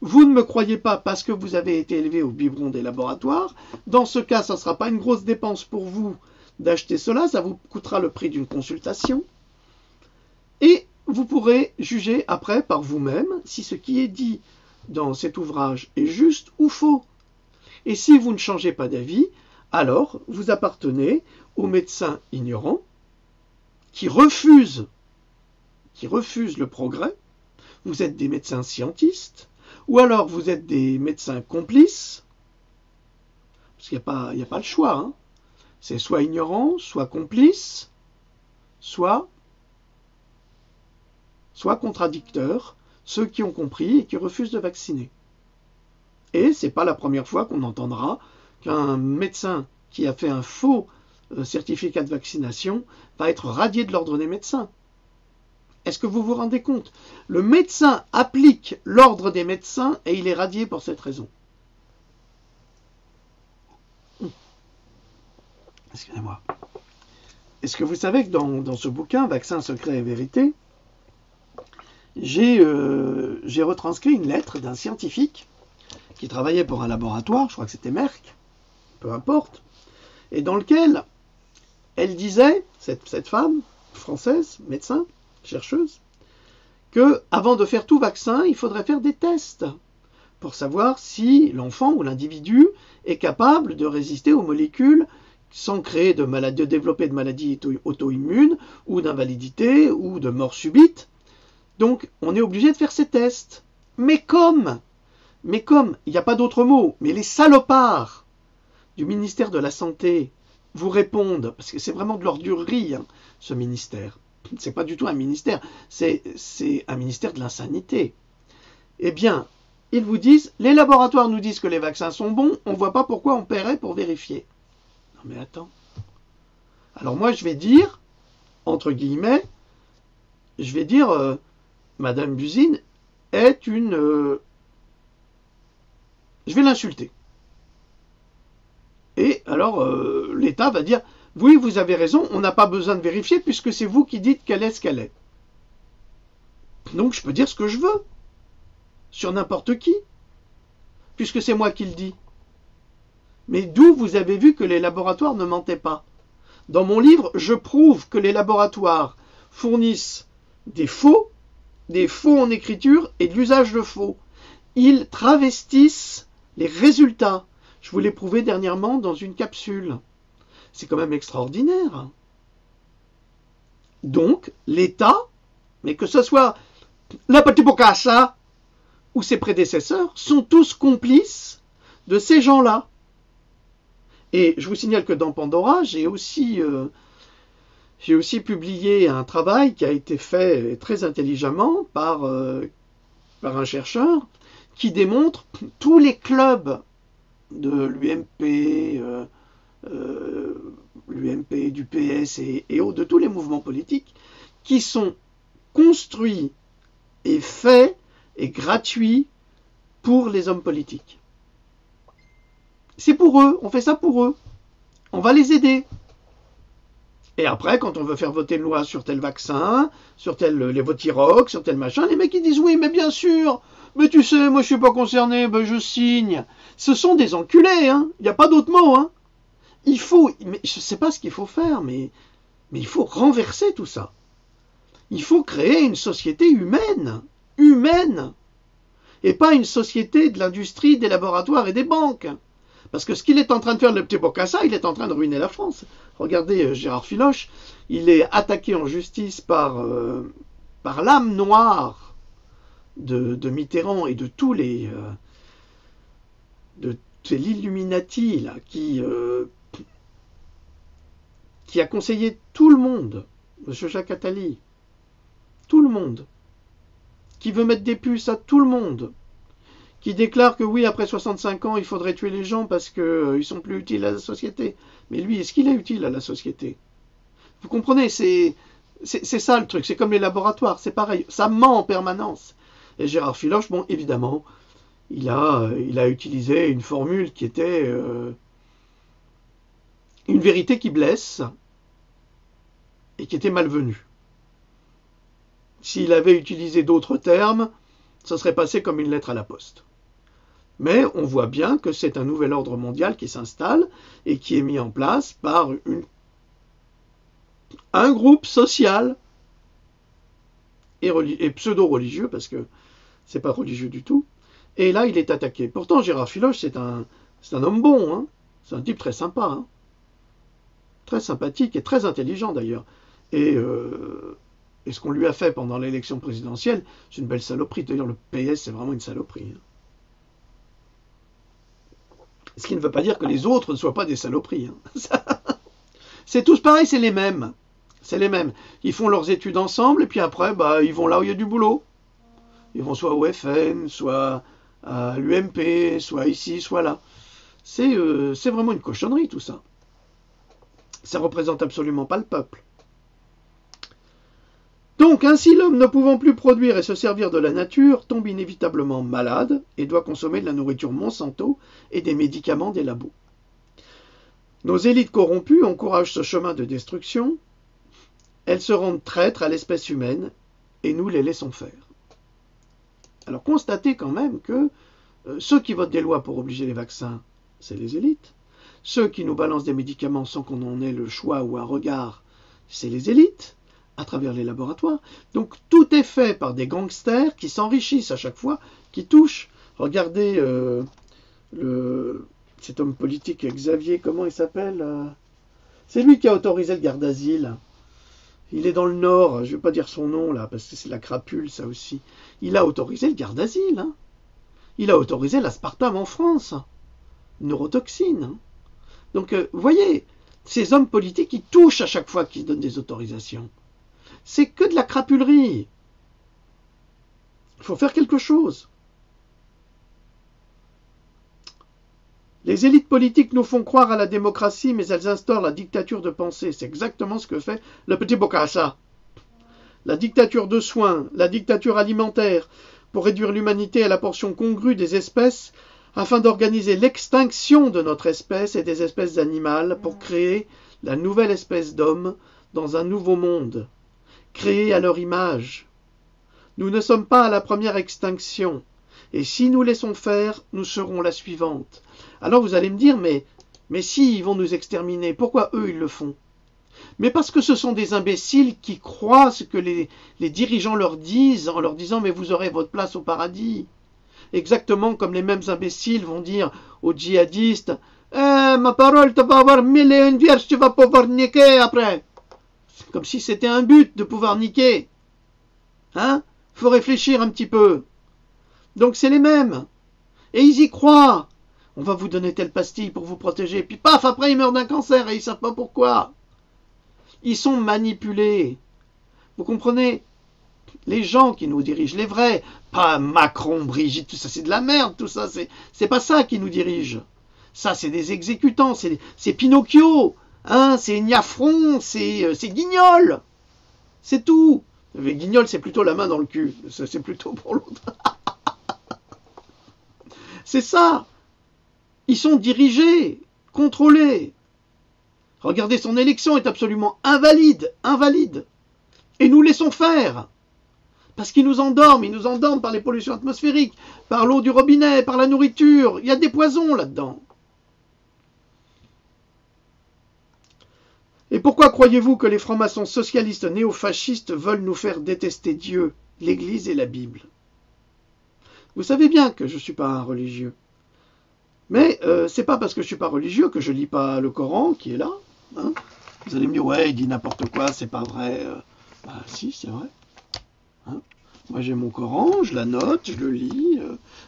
Vous ne me croyez pas parce que vous avez été élevé au biberon des laboratoires. Dans ce cas, ça ne sera pas une grosse dépense pour vous d'acheter cela, ça vous coûtera le prix d'une consultation. Et vous pourrez juger après par vous-même si ce qui est dit dans cet ouvrage est juste ou faux. Et si vous ne changez pas d'avis, alors vous appartenez aux médecins ignorants qui refusent le progrès. Vous êtes des médecins scientistes, ou alors vous êtes des médecins complices, parce qu'il n'y a pas le choix. Hein. C'est soit ignorant, soit complice, soit contradicteur, ceux qui ont compris et qui refusent de vacciner. Et ce n'est pas la première fois qu'on entendra qu'un médecin qui a fait un faux certificat de vaccination va être radié de l'ordre des médecins. Est-ce que vous vous rendez compte? Le médecin applique l'ordre des médecins et il est radié pour cette raison. Excusez-moi. Est-ce que vous savez que dans ce bouquin, Vaccins, secrets et vérité, j'ai retranscrit une lettre d'un scientifique qui travaillait pour un laboratoire, je crois que c'était Merck, peu importe, et dans lequel elle disait, cette femme française, médecin, chercheuse, que avant de faire tout vaccin, il faudrait faire des tests pour savoir si l'enfant ou l'individu est capable de résister aux molécules sans créer de développer de maladies auto-immunes ou d'invalidité ou de mort subite. Donc, on est obligé de faire ces tests. Mais comme, il n'y a pas d'autre mot, mais les salopards du ministère de la Santé vous répondent, parce que c'est vraiment de l'ordurerie, hein, ce ministère. C'est pas du tout un ministère, c'est un ministère de l'insanité. Eh bien, ils vous disent, les laboratoires nous disent que les vaccins sont bons, on ne voit pas pourquoi on paierait pour vérifier. Non mais attends. Alors moi je vais dire, entre guillemets, Madame Buzyn est une... je vais l'insulter. Et alors l'État va dire, oui vous avez raison, on n'a pas besoin de vérifier puisque c'est vous qui dites qu'elle est ce qu'elle est. Donc je peux dire ce que je veux, sur n'importe qui, puisque c'est moi qui le dis. Mais d'où vous avez vu que les laboratoires ne mentaient pas? Dans mon livre, je prouve que les laboratoires fournissent des faux en écriture et de l'usage de faux. Ils travestissent les résultats. Je vous l'ai prouvé dernièrement dans une capsule. C'est quand même extraordinaire. Donc, l'État, mais que ce soit la Petit Bocassa ou ses prédécesseurs, sont tous complices de ces gens-là. Et je vous signale que dans Pandora, j'ai aussi publié un travail qui a été fait très intelligemment par un chercheur qui démontre tous les clubs de l'UMP, du PS et autres, de tous les mouvements politiques, qui sont construits et faits et gratuits pour les hommes politiques. C'est pour eux, on fait ça pour eux. On va les aider. Et après, quand on veut faire voter une loi sur tel vaccin, sur tel les Votirox, sur tel machin, les mecs ils disent oui, mais bien sûr, mais tu sais, moi je suis pas concerné, ben je signe. Ce sont des enculés, hein. Il n'y a pas d'autre mot, hein. Il faut, mais je sais pas ce qu'il faut faire, mais il faut renverser tout ça. Il faut créer une société humaine, et pas une société de l'industrie, des laboratoires et des banques. Parce que ce qu'il est en train de faire, le petit Bokassa, il est en train de ruiner la France. Regardez Gérard Filoche, il est attaqué en justice par l'âme noire de Mitterrand et de tous les de l'Illuminati là, qui a conseillé tout le monde, M. Jacques Attali, tout le monde, qui veut mettre des puces à tout le monde, qui déclare que oui, après 65 ans, il faudrait tuer les gens parce qu'ils sont plus utiles à la société. Mais lui, est-ce qu'il est utile à la société? Vous comprenez, c'est ça le truc, c'est comme les laboratoires, c'est pareil, ça ment en permanence. Et Gérard Filoche, bon, évidemment, il a utilisé une formule qui était une vérité qui blesse et qui était malvenue. S'il avait utilisé d'autres termes, ça serait passé comme une lettre à la poste. Mais on voit bien que c'est un nouvel ordre mondial qui s'installe et qui est mis en place par un groupe social et pseudo-religieux, parce que c'est pas religieux du tout. Et là, il est attaqué. Pourtant, Gérard Filoche, c'est un homme bon, hein. C'est un type très sympa, hein. Très sympathique et très intelligent d'ailleurs. Et ce qu'on lui a fait pendant l'élection présidentielle, c'est une belle saloperie. D'ailleurs, le PS, c'est vraiment une saloperie, hein. Ce qui ne veut pas dire que les autres ne soient pas des saloperies, hein. C'est tous pareil, c'est les mêmes. C'est les mêmes. Ils font leurs études ensemble et puis après, bah, ils vont là où il y a du boulot. Ils vont soit au FN, soit à l'UMP, soit ici, soit là. C'est vraiment une cochonnerie tout ça. Ça ne représente absolument pas le peuple. Donc, ainsi, l'homme ne pouvant plus produire et se servir de la nature tombe inévitablement malade et doit consommer de la nourriture Monsanto et des médicaments des labos. Nos élites corrompues encouragent ce chemin de destruction. Elles se rendent traîtres à l'espèce humaine et nous les laissons faire. Alors, constatez quand même que ceux qui votent des lois pour obliger les vaccins, c'est les élites. Ceux qui nous balancent des médicaments sans qu'on en ait le choix ou un regard, c'est les élites, à travers les laboratoires. Donc tout est fait par des gangsters qui s'enrichissent à chaque fois, qui touchent. Regardez cet homme politique, Xavier, comment il s'appelle? C'est lui qui a autorisé le garde d'asile. Il est dans le Nord, je ne vais pas dire son nom là, parce que c'est la crapule ça aussi. Il a autorisé le garde d'asile. Hein. Il a autorisé l'aspartame en France. Neurotoxine. Hein. Donc, vous voyez, ces hommes politiques, ils touchent à chaque fois qu'ils donnent des autorisations. C'est que de la crapulerie. Il faut faire quelque chose. Les élites politiques nous font croire à la démocratie, mais elles instaurent la dictature de pensée. C'est exactement ce que fait le petit Bokassa. La dictature de soins, la dictature alimentaire, pour réduire l'humanité à la portion congrue des espèces, afin d'organiser l'extinction de notre espèce et des espèces animales pour créer la nouvelle espèce d'homme dans un nouveau monde, créé à leur image. Nous ne sommes pas à la première extinction, et si nous laissons faire, nous serons la suivante. Alors vous allez me dire, mais si ils vont nous exterminer, pourquoi eux ils le font? Mais parce que ce sont des imbéciles qui croient ce que les dirigeants leur disent en leur disant mais vous aurez votre place au paradis. Exactement comme les mêmes imbéciles vont dire aux djihadistes ma parole, tu vas avoir 1001 vierges, tu vas pouvoir niquer après. C'est comme si c'était un but de pouvoir niquer. Hein? Faut réfléchir un petit peu. Donc c'est les mêmes. Et ils y croient. on va vous donner telle pastille pour vous protéger, puis paf, après ils meurent d'un cancer et ils ne savent pas pourquoi. Ils sont manipulés. Vous comprenez? Les gens qui nous dirigent, les vrais, pas Macron, Brigitte, tout ça, c'est de la merde, tout ça, c'est pas ça qui nous dirige. Ça, c'est des exécutants, c'est Pinocchio, hein, c'est Niafron, c'est Guignol. C'est tout. Mais Guignol, c'est plutôt la main dans le cul. C'est plutôt pour l'autre. C'est ça. Ils sont dirigés, contrôlés. Regardez, son élection est absolument invalide. Et nous laissons faire. Parce qu'ils nous endorment par les pollutions atmosphériques, par l'eau du robinet, par la nourriture. Il y a des poisons là-dedans. Et pourquoi croyez-vous que les francs-maçons socialistes néofascistes veulent nous faire détester Dieu, l'Église et la Bible? Vous savez bien que je ne suis pas un religieux. Mais c'est pas parce que je ne suis pas religieux que je ne lis pas le Coran qui est là. Hein. Vous allez me dire, ouais, il dit n'importe quoi, c'est pas vrai. Bah si, c'est vrai. Hein. Moi j'ai mon Coran, je la note, je le lis.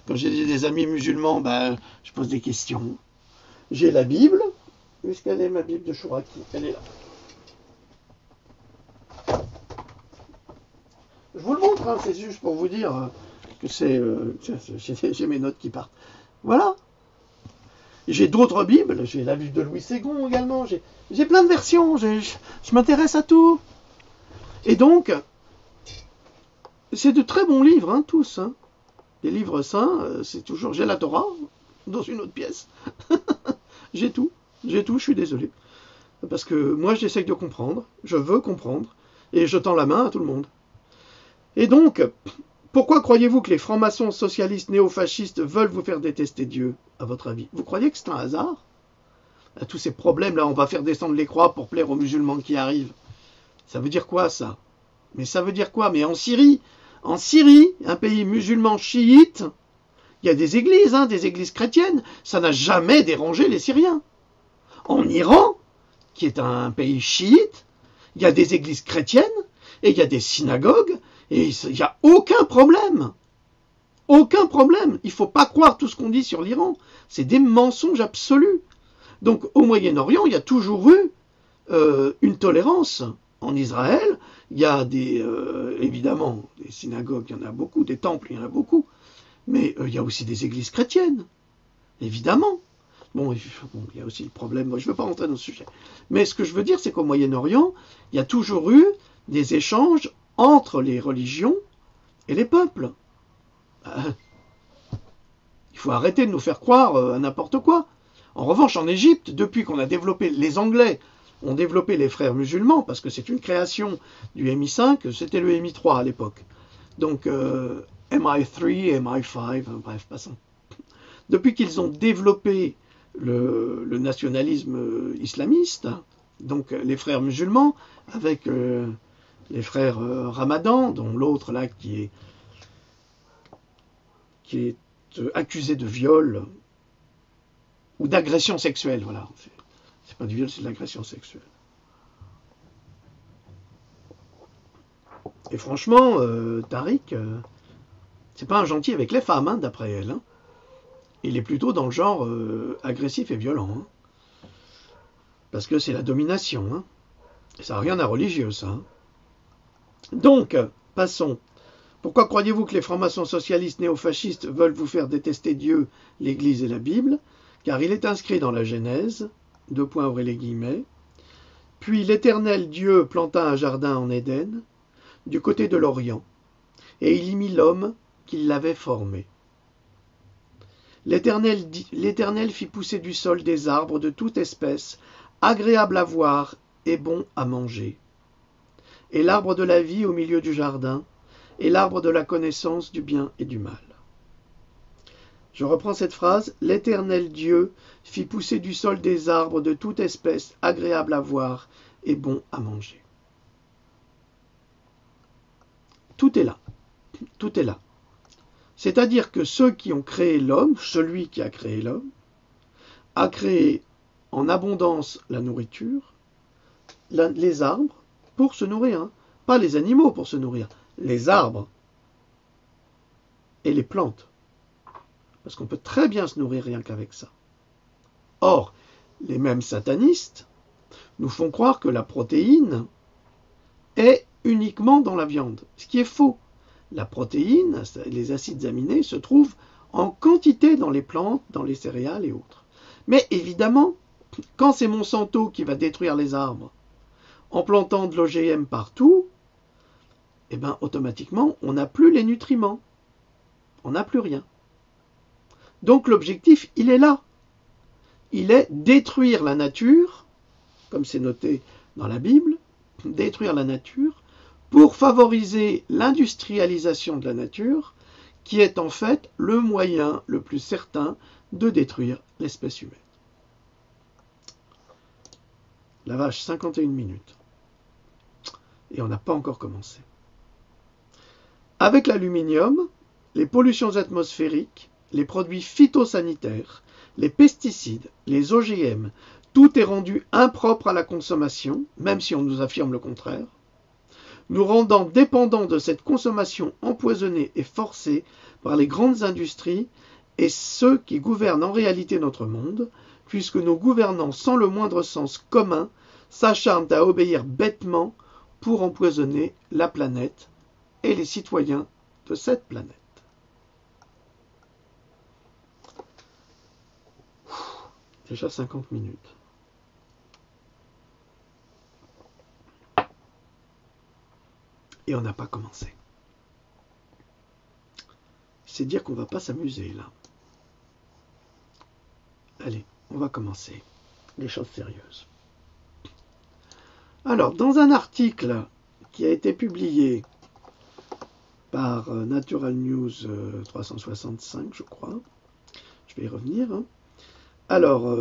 Quand j'ai des amis musulmans, bah, je pose des questions. J'ai la Bible. Où est-ce qu'elle est, ma Bible de Chouraki? Elle est là. Je vous le montre, hein, c'est juste pour vous dire que j'ai mes notes qui partent. Voilà. J'ai d'autres Bibles, j'ai la Bible de Louis Ségon également, j'ai plein de versions, je m'intéresse à tout. Et donc, c'est de très bons livres, hein, tous. Hein. Les livres saints, c'est toujours... J'ai la Torah dans une autre pièce. J'ai tout, je suis désolé. Parce que moi, j'essaie de comprendre, je veux comprendre, et je tends la main à tout le monde. Et donc, pourquoi croyez-vous que les francs-maçons socialistes néofascistes veulent vous faire détester Dieu, à votre avis? Vous croyez que c'est un hasard? À tous ces problèmes-là, on va faire descendre les croix pour plaire aux musulmans qui arrivent. Ça veut dire quoi, ça? Mais ça veut dire quoi? Mais en Syrie, un pays musulman chiite, il y a des églises chrétiennes. Ça n'a jamais dérangé les Syriens. En Iran, qui est un pays chiite, il y a des églises chrétiennes et il y a des synagogues et il n'y a aucun problème. Aucun problème. Il ne faut pas croire tout ce qu'on dit sur l'Iran. C'est des mensonges absolus. Donc au Moyen-Orient, il y a toujours eu une tolérance. En Israël, il y a évidemment des synagogues, il y en a beaucoup, des temples, il y en a beaucoup. Mais il y a aussi des églises chrétiennes, évidemment. Bon, il y a aussi le problème, moi je ne veux pas rentrer dans ce sujet. Mais ce que je veux dire, c'est qu'au Moyen-Orient, il y a toujours eu des échanges entre les religions et les peuples. Il faut arrêter de nous faire croire à n'importe quoi. En revanche, en Égypte, depuis qu'on a développé, les Anglais ont développé les frères musulmans, parce que c'est une création du MI5, c'était le MI3 à l'époque. Donc MI3, MI5, bref, passons. Depuis qu'ils ont développé le nationalisme islamiste, donc les frères musulmans, avec les frères Ramadan, dont l'autre là qui est accusé de viol ou d'agression sexuelle, voilà. C'est pas du viol, c'est de l'agression sexuelle. Et franchement, Tariq, c'est pas un gentil avec les femmes, hein, d'après elle. Hein. Il est plutôt dans le genre agressif et violent. Hein. Parce que c'est la domination. Hein. Et ça n'a rien à religieux, ça. Hein. Donc, passons. Pourquoi croyez-vous que les francs-maçons socialistes néofascistes veulent vous faire détester Dieu, l'Église et la Bible? Car il est inscrit dans la Genèse, ouvrez les guillemets, puis l'Éternel Dieu planta un jardin en Éden, du côté de l'Orient, et il y mit l'homme qu'il l'avait formé. L'Éternel fit pousser du sol des arbres de toute espèce, agréables à voir et bons à manger. Et l'arbre de la vie au milieu du jardin, et l'arbre de la connaissance du bien et du mal. Je reprends cette phrase. L'Éternel Dieu fit pousser du sol des arbres de toute espèce, agréables à voir et bons à manger. Tout est là. Tout est là. C'est-à-dire que ceux qui ont créé l'homme, celui qui a créé l'homme, a créé en abondance la nourriture, les arbres pour se nourrir, hein. Pas les animaux pour se nourrir, les arbres et les plantes. Parce qu'on peut très bien se nourrir rien qu'avec ça. Or, les mêmes satanistes nous font croire que la protéine est uniquement dans la viande, ce qui est faux. La protéine, les acides aminés, se trouvent en quantité dans les plantes, dans les céréales et autres. Mais évidemment, quand c'est Monsanto qui va détruire les arbres en plantant de l'OGM partout, eh bien, automatiquement, on n'a plus les nutriments. On n'a plus rien. Donc l'objectif, il est là. Il est détruire la nature, comme c'est noté dans la Bible, détruire la nature pour favoriser l'industrialisation de la nature, qui est en fait le moyen le plus certain de détruire l'espèce humaine. La vache, 51 minutes. Et on n'a pas encore commencé. Avec l'aluminium, les pollutions atmosphériques, les produits phytosanitaires, les pesticides, les OGM, tout est rendu impropre à la consommation, même si on nous affirme le contraire, nous rendant dépendants de cette consommation empoisonnée et forcée par les grandes industries et ceux qui gouvernent en réalité notre monde, puisque nos gouvernants, sans le moindre sens commun, s'acharnent à obéir bêtement pour empoisonner la planète et les citoyens de cette planète. Déjà 50 minutes. Et on n'a pas commencé. C'est dire qu'on ne va pas s'amuser là. Allez, on va commencer. Les choses sérieuses. Alors, dans un article qui a été publié par Natural News 365, je crois, je vais y revenir. Alors,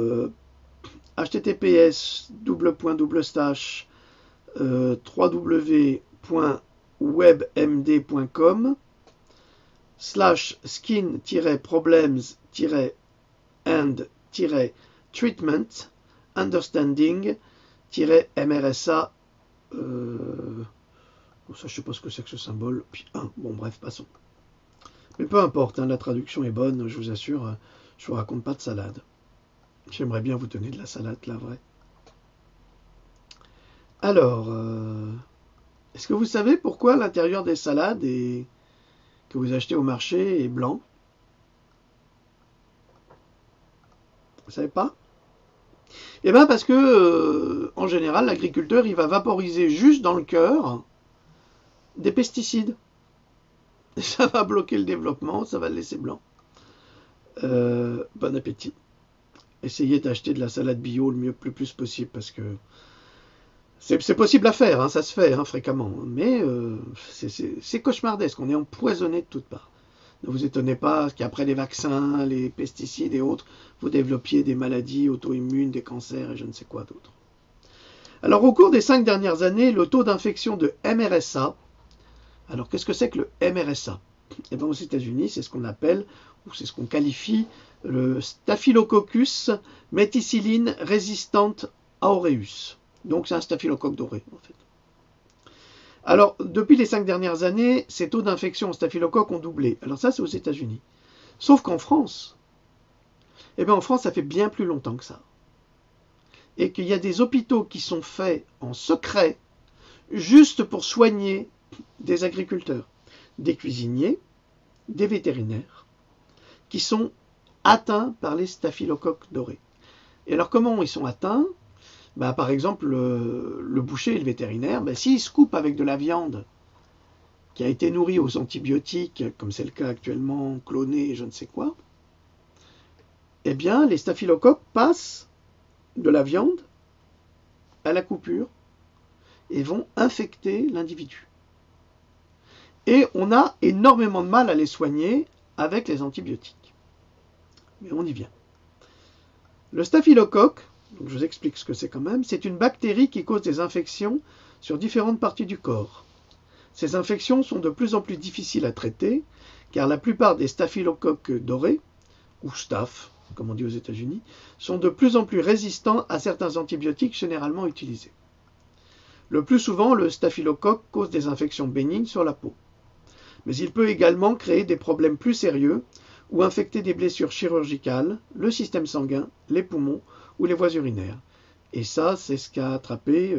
www.skin-problems-and-treatment understanding-MRSA. Ça, je ne sais pas ce que c'est que ce symbole. Puis bon, bref, passons. Mais peu importe, la traduction est bonne, je vous assure, je ne vous raconte pas de salade. J'aimerais bien vous donner de la salade, là, vrai. Alors, est-ce que vous savez pourquoi l'intérieur des salades que vous achetez au marché est blanc? Vous savez pas? Eh bien parce que, en général, l'agriculteur, il va vaporiser juste dans le cœur des pesticides. Et ça va bloquer le développement, ça va le laisser blanc. Bon appétit. Essayez d'acheter de la salade bio le plus possible, parce que c'est possible à faire, ça se fait fréquemment, mais c'est cauchemardesque, on est empoisonné de toutes parts. Ne vous étonnez pas qu'après les vaccins, les pesticides et autres, vous développiez des maladies auto-immunes, des cancers et je ne sais quoi d'autre. Alors au cours des 5 dernières années, le taux d'infection de MRSA, alors qu'est-ce que c'est que le MRSA? Eh bien aux États-Unis, c'est ce qu'on appelle, ou c'est ce qu'on qualifie, le Staphylococcus methicilline resistant aureus. Donc c'est un staphylocoque doré en fait. Alors depuis les 5 dernières années, ces taux d'infection au staphylocoque ont doublé. Alors ça c'est aux États-Unis. Sauf qu'en France, eh bien en France ça fait bien plus longtemps que ça. Et qu'il y a des hôpitaux qui sont faits en secret juste pour soigner des agriculteurs, des cuisiniers, des vétérinaires qui sont atteints par les staphylocoques dorés. Et alors comment ils sont atteints? Par exemple, le boucher et le vétérinaire, s'ils se coupent avec de la viande qui a été nourrie aux antibiotiques, comme c'est le cas actuellement, clonée et je ne sais quoi, eh bien les staphylocoques passent de la viande à la coupure et vont infecter l'individu. Et on a énormément de mal à les soigner avec les antibiotiques. Mais on y vient. Le staphylocoque, donc je vous explique ce que c'est quand même, c'est une bactérie qui cause des infections sur différentes parties du corps. Ces infections sont de plus en plus difficiles à traiter, car la plupart des staphylocoques dorés, ou staph, comme on dit aux États-Unis, sont de plus en plus résistants à certains antibiotiques généralement utilisés. Le plus souvent, le staphylocoque cause des infections bénignes sur la peau. Mais il peut également créer des problèmes plus sérieux, ou infecter des blessures chirurgicales, le système sanguin, les poumons ou les voies urinaires. Et ça, c'est ce qu'a attrapé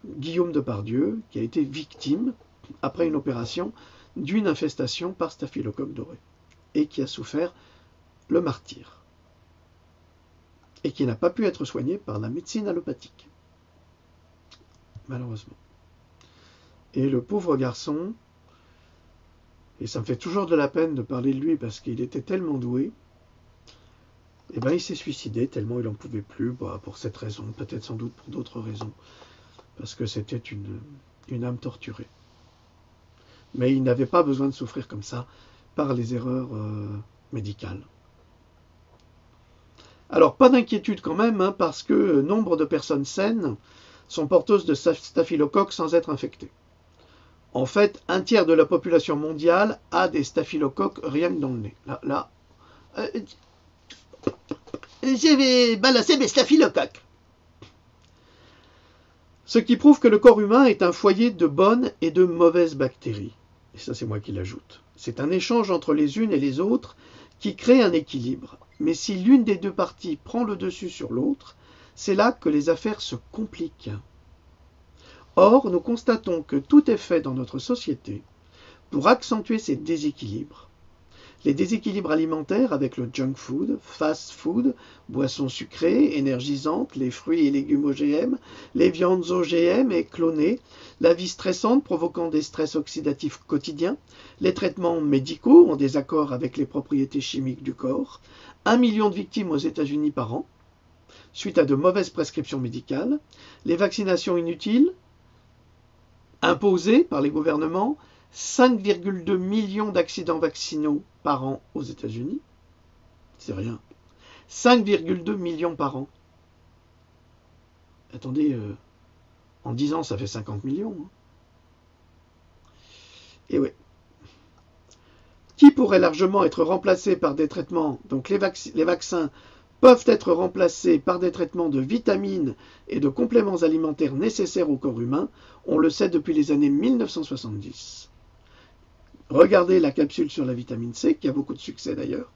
Guillaume Depardieu, qui a été victime, après une opération, d'une infestation par staphylocoque doré, et qui a souffert le martyre, et qui n'a pas pu être soigné par la médecine allopathique, malheureusement. Et le pauvre garçon, et ça me fait toujours de la peine de parler de lui parce qu'il était tellement doué, et ben il s'est suicidé tellement il n'en pouvait plus, pour cette raison, peut-être sans doute pour d'autres raisons, parce que c'était une âme torturée. Mais il n'avait pas besoin de souffrir comme ça par les erreurs médicales. Alors, pas d'inquiétude quand même, parce que nombre de personnes saines sont porteuses de staphylocoques sans être infectées. En fait, 1/3 de la population mondiale a des staphylocoques rien que dans le nez. Là, je vais balancer mes staphylocoques. Ce qui prouve que le corps humain est un foyer de bonnes et de mauvaises bactéries. Et ça, c'est moi qui l'ajoute. C'est un échange entre les unes et les autres qui crée un équilibre. Mais si l'une des deux parties prend le dessus sur l'autre, c'est là que les affaires se compliquent. Or, nous constatons que tout est fait dans notre société pour accentuer ces déséquilibres. Les déséquilibres alimentaires avec le junk food, fast food, boissons sucrées, énergisantes, les fruits et légumes OGM, les viandes OGM et clonées, la vie stressante provoquant des stress oxydatifs quotidiens, les traitements médicaux en désaccord avec les propriétés chimiques du corps, 1 million de victimes aux États-Unis par an, suite à de mauvaises prescriptions médicales, les vaccinations inutiles, imposées par les gouvernements, 5,2 millions d'accidents vaccinaux par an aux États-Unis. C'est rien. 5,2 millions par an. Attendez, en 10 ans, ça fait 50 millions. Et oui. Qui pourrait largement être remplacé par des traitements, donc les vaccins peuvent être remplacés par des traitements de vitamines et de compléments alimentaires nécessaires au corps humain, on le sait depuis les années 1970. Regardez la capsule sur la vitamine C, qui a beaucoup de succès d'ailleurs,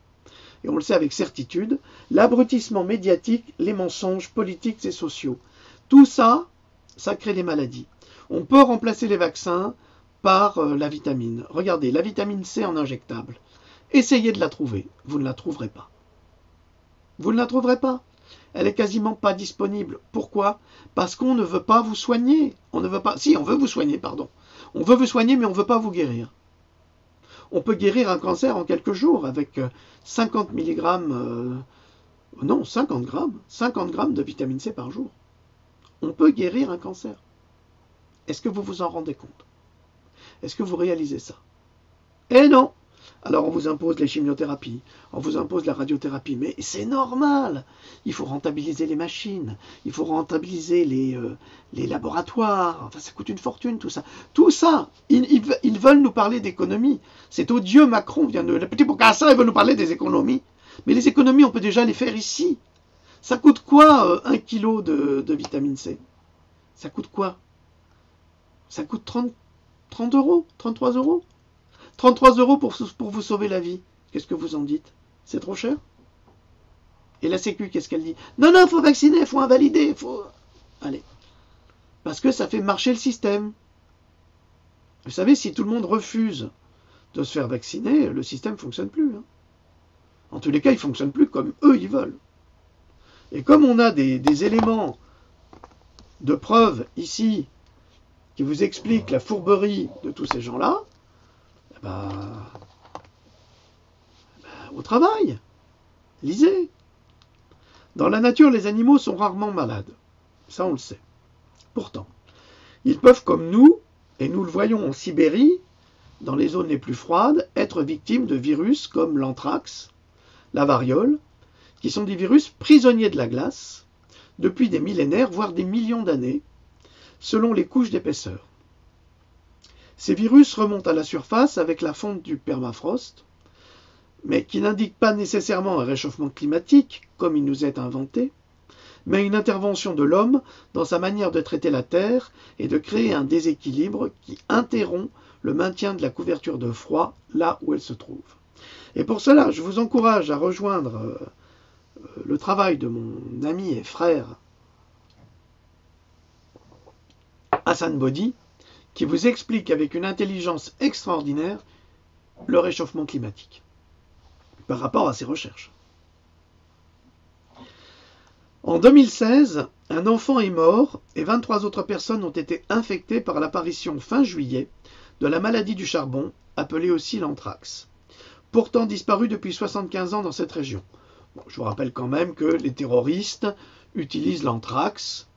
et on le sait avec certitude, l'abrutissement médiatique, les mensonges politiques et sociaux. Tout ça, ça crée des maladies. On peut remplacer les vaccins par la vitamine. Regardez, la vitamine C en injectable. Essayez de la trouver, vous ne la trouverez pas. Vous ne la trouverez pas. Elle est quasiment pas disponible. Pourquoi? Parce qu'on ne veut pas vous soigner. On ne veut pas. Si, on veut vous soigner, pardon. On veut vous soigner, mais on ne veut pas vous guérir. On peut guérir un cancer en quelques jours avec 50 mg, non, 50 grammes, 50 grammes de vitamine C par jour. On peut guérir un cancer. Est-ce que vous vous en rendez compte? Est-ce que vous réalisez ça? Eh non! Alors on vous impose les chimiothérapies, on vous impose la radiothérapie, mais c'est normal. Il faut rentabiliser les machines, il faut rentabiliser les laboratoires, enfin ça coûte une fortune tout ça. Tout ça, ils veulent nous parler d'économie. Cet odieux Macron vient de... Le petit Bocassa, il veut nous parler des économies. Mais les économies, on peut déjà les faire ici. Ça coûte quoi 1 kilo de vitamine C? Ça coûte quoi? Ça coûte 30 euros, 33 euros. 33 euros pour vous sauver la vie. Qu'est-ce que vous en dites? C'est trop cher? Et la Sécu, qu'est-ce qu'elle dit? Non, non, il faut vacciner, il faut invalider, il faut... Allez. Parce que ça fait marcher le système. Vous savez, si tout le monde refuse de se faire vacciner, le système ne fonctionne plus. En tous les cas, il ne fonctionne plus comme eux, ils veulent. Et comme on a des éléments de preuve ici qui vous expliquent la fourberie de tous ces gens-là, au travail, lisez. Dans la nature, les animaux sont rarement malades. Ça, on le sait. Pourtant, ils peuvent, comme nous, et nous le voyons en Sibérie, dans les zones les plus froides, être victimes de virus comme l'anthrax, la variole, qui sont des virus prisonniers de la glace, depuis des millénaires, voire des millions d'années, selon les couches d'épaisseur. Ces virus remontent à la surface avec la fonte du permafrost, mais qui n'indiquent pas nécessairement un réchauffement climatique, comme il nous est inventé, mais une intervention de l'homme dans sa manière de traiter la Terre et de créer un déséquilibre qui interrompt le maintien de la couverture de froid là où elle se trouve. Et pour cela, je vous encourage à rejoindre le travail de mon ami et frère Hassan Bodi, qui vous explique avec une intelligence extraordinaire le réchauffement climatique par rapport à ses recherches. En 2016, un enfant est mort et 23 autres personnes ont été infectées par l'apparition fin juillet de la maladie du charbon, appelée aussi l'anthrax, pourtant disparue depuis 75 ans dans cette région. Bon, je vous rappelle quand même que les terroristes utilisent l'anthrax.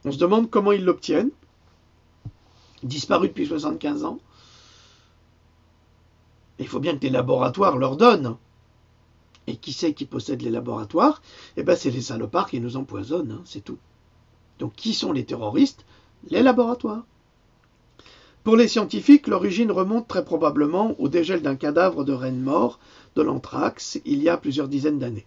On se demande comment ils l'obtiennent. Disparu depuis 75 ans. Il faut bien que les laboratoires leur donnent. Et qui c'est qui possède les laboratoires? Eh bien, c'est les salopards qui nous empoisonnent, hein, c'est tout. Donc, qui sont les terroristes? Les laboratoires. Pour les scientifiques, l'origine remonte très probablement au dégel d'un cadavre de renne mort de l'anthrax il y a plusieurs dizaines d'années.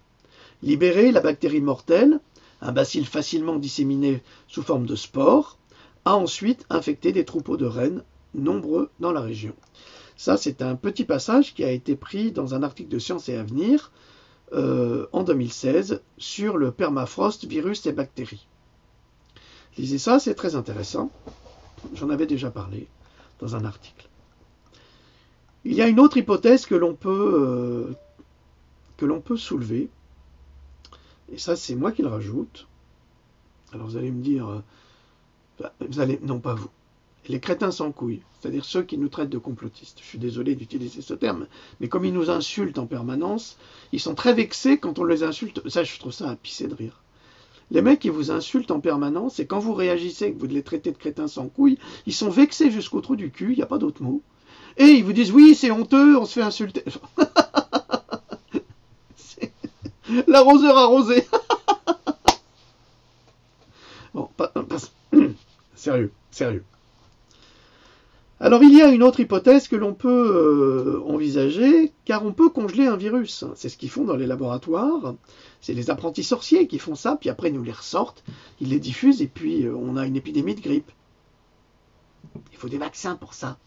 Libérée, la bactérie mortelle, un bacille facilement disséminé sous forme de spores, a ensuite infecté des troupeaux de rennes nombreux dans la région. Ça, c'est un petit passage qui a été pris dans un article de Science et Avenir en 2016 sur le permafrost, virus et bactéries. Lisez ça, c'est très intéressant. J'en avais déjà parlé dans un article. Il y a une autre hypothèse que l'on peut soulever, et ça, c'est moi qui le rajoute. Alors vous allez me dire, non pas vous, les crétins sans couilles, c'est-à-dire ceux qui nous traitent de complotistes. Je suis désolé d'utiliser ce terme, mais comme ils nous insultent en permanence, ils sont très vexés quand on les insulte. Ça, je trouve ça à pisser de rire. Les mecs qui vous insultent en permanence, et quand vous réagissez que vous les traitez de crétins sans couilles, ils sont vexés jusqu'au trou du cul, il n'y a pas d'autre mot. Et ils vous disent, oui, c'est honteux, on se fait insulter. L'arroseur arrosé. Bon, sérieux. Alors il y a une autre hypothèse que l'on peut envisager, car on peut congeler un virus. C'est ce qu'ils font dans les laboratoires. C'est les apprentis sorciers qui font ça, puis après ils nous les ressortent, ils les diffusent, et puis on a une épidémie de grippe. Il faut des vaccins pour ça.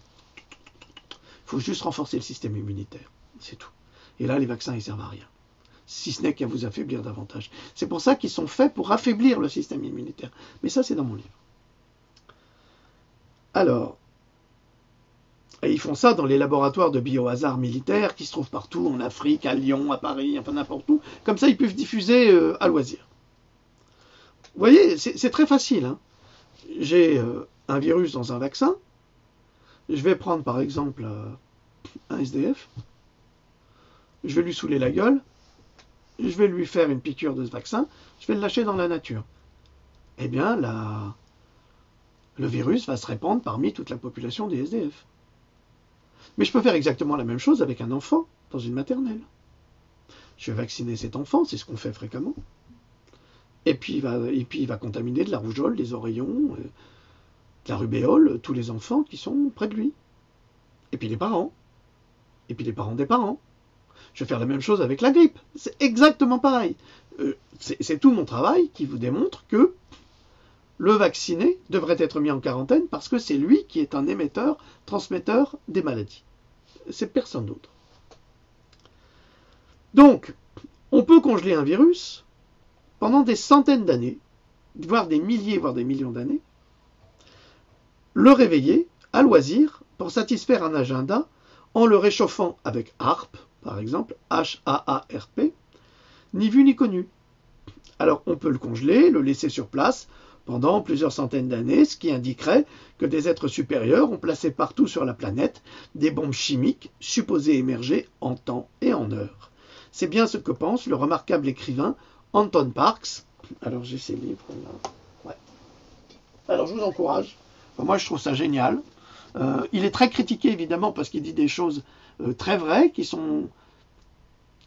Il faut juste renforcer le système immunitaire, c'est tout. Et là, les vaccins, ils servent à rien. Si ce n'est qu'à vous affaiblir davantage. C'est pour ça qu'ils sont faits pour affaiblir le système immunitaire. Mais ça, c'est dans mon livre. Alors, et ils font ça dans les laboratoires de biohazard militaires qui se trouvent partout, en Afrique, à Lyon, à Paris, enfin n'importe où. Comme ça, ils peuvent diffuser à loisir. Vous voyez, c'est très facile. Hein. J'ai un virus dans un vaccin. Je vais prendre par exemple un SDF. Je vais lui saouler la gueule. Je vais lui faire une piqûre de ce vaccin. Je vais le lâcher dans la nature. Eh bien, le virus va se répandre parmi toute la population des SDF. Mais je peux faire exactement la même chose avec un enfant dans une maternelle. Je vais vacciner cet enfant, c'est ce qu'on fait fréquemment. Et puis il va contaminer de la rougeole, des oreillons, de la rubéole, tous les enfants qui sont près de lui. Et puis les parents. Et puis les parents des parents. Je vais faire la même chose avec la grippe. C'est exactement pareil. C'est tout mon travail qui vous démontre que le vacciné devrait être mis en quarantaine parce que c'est lui qui est un émetteur, transmetteur des maladies. C'est personne d'autre. Donc, on peut congeler un virus pendant des centaines d'années, voire des milliers, voire des millions d'années, le réveiller à loisir pour satisfaire un agenda en le réchauffant avec HAARP, par exemple, H-A-A-R-P, ni vu ni connu. Alors, on peut le congeler, le laisser sur place pendant plusieurs centaines d'années, ce qui indiquerait que des êtres supérieurs ont placé partout sur la planète des bombes chimiques supposées émerger en temps et en heure. C'est bien ce que pense le remarquable écrivain Anton Parks. Alors j'ai ces livres là. Ouais. Alors je vous encourage. Enfin, moi je trouve ça génial. Il est très critiqué évidemment parce qu'il dit des choses très vraies qui sont...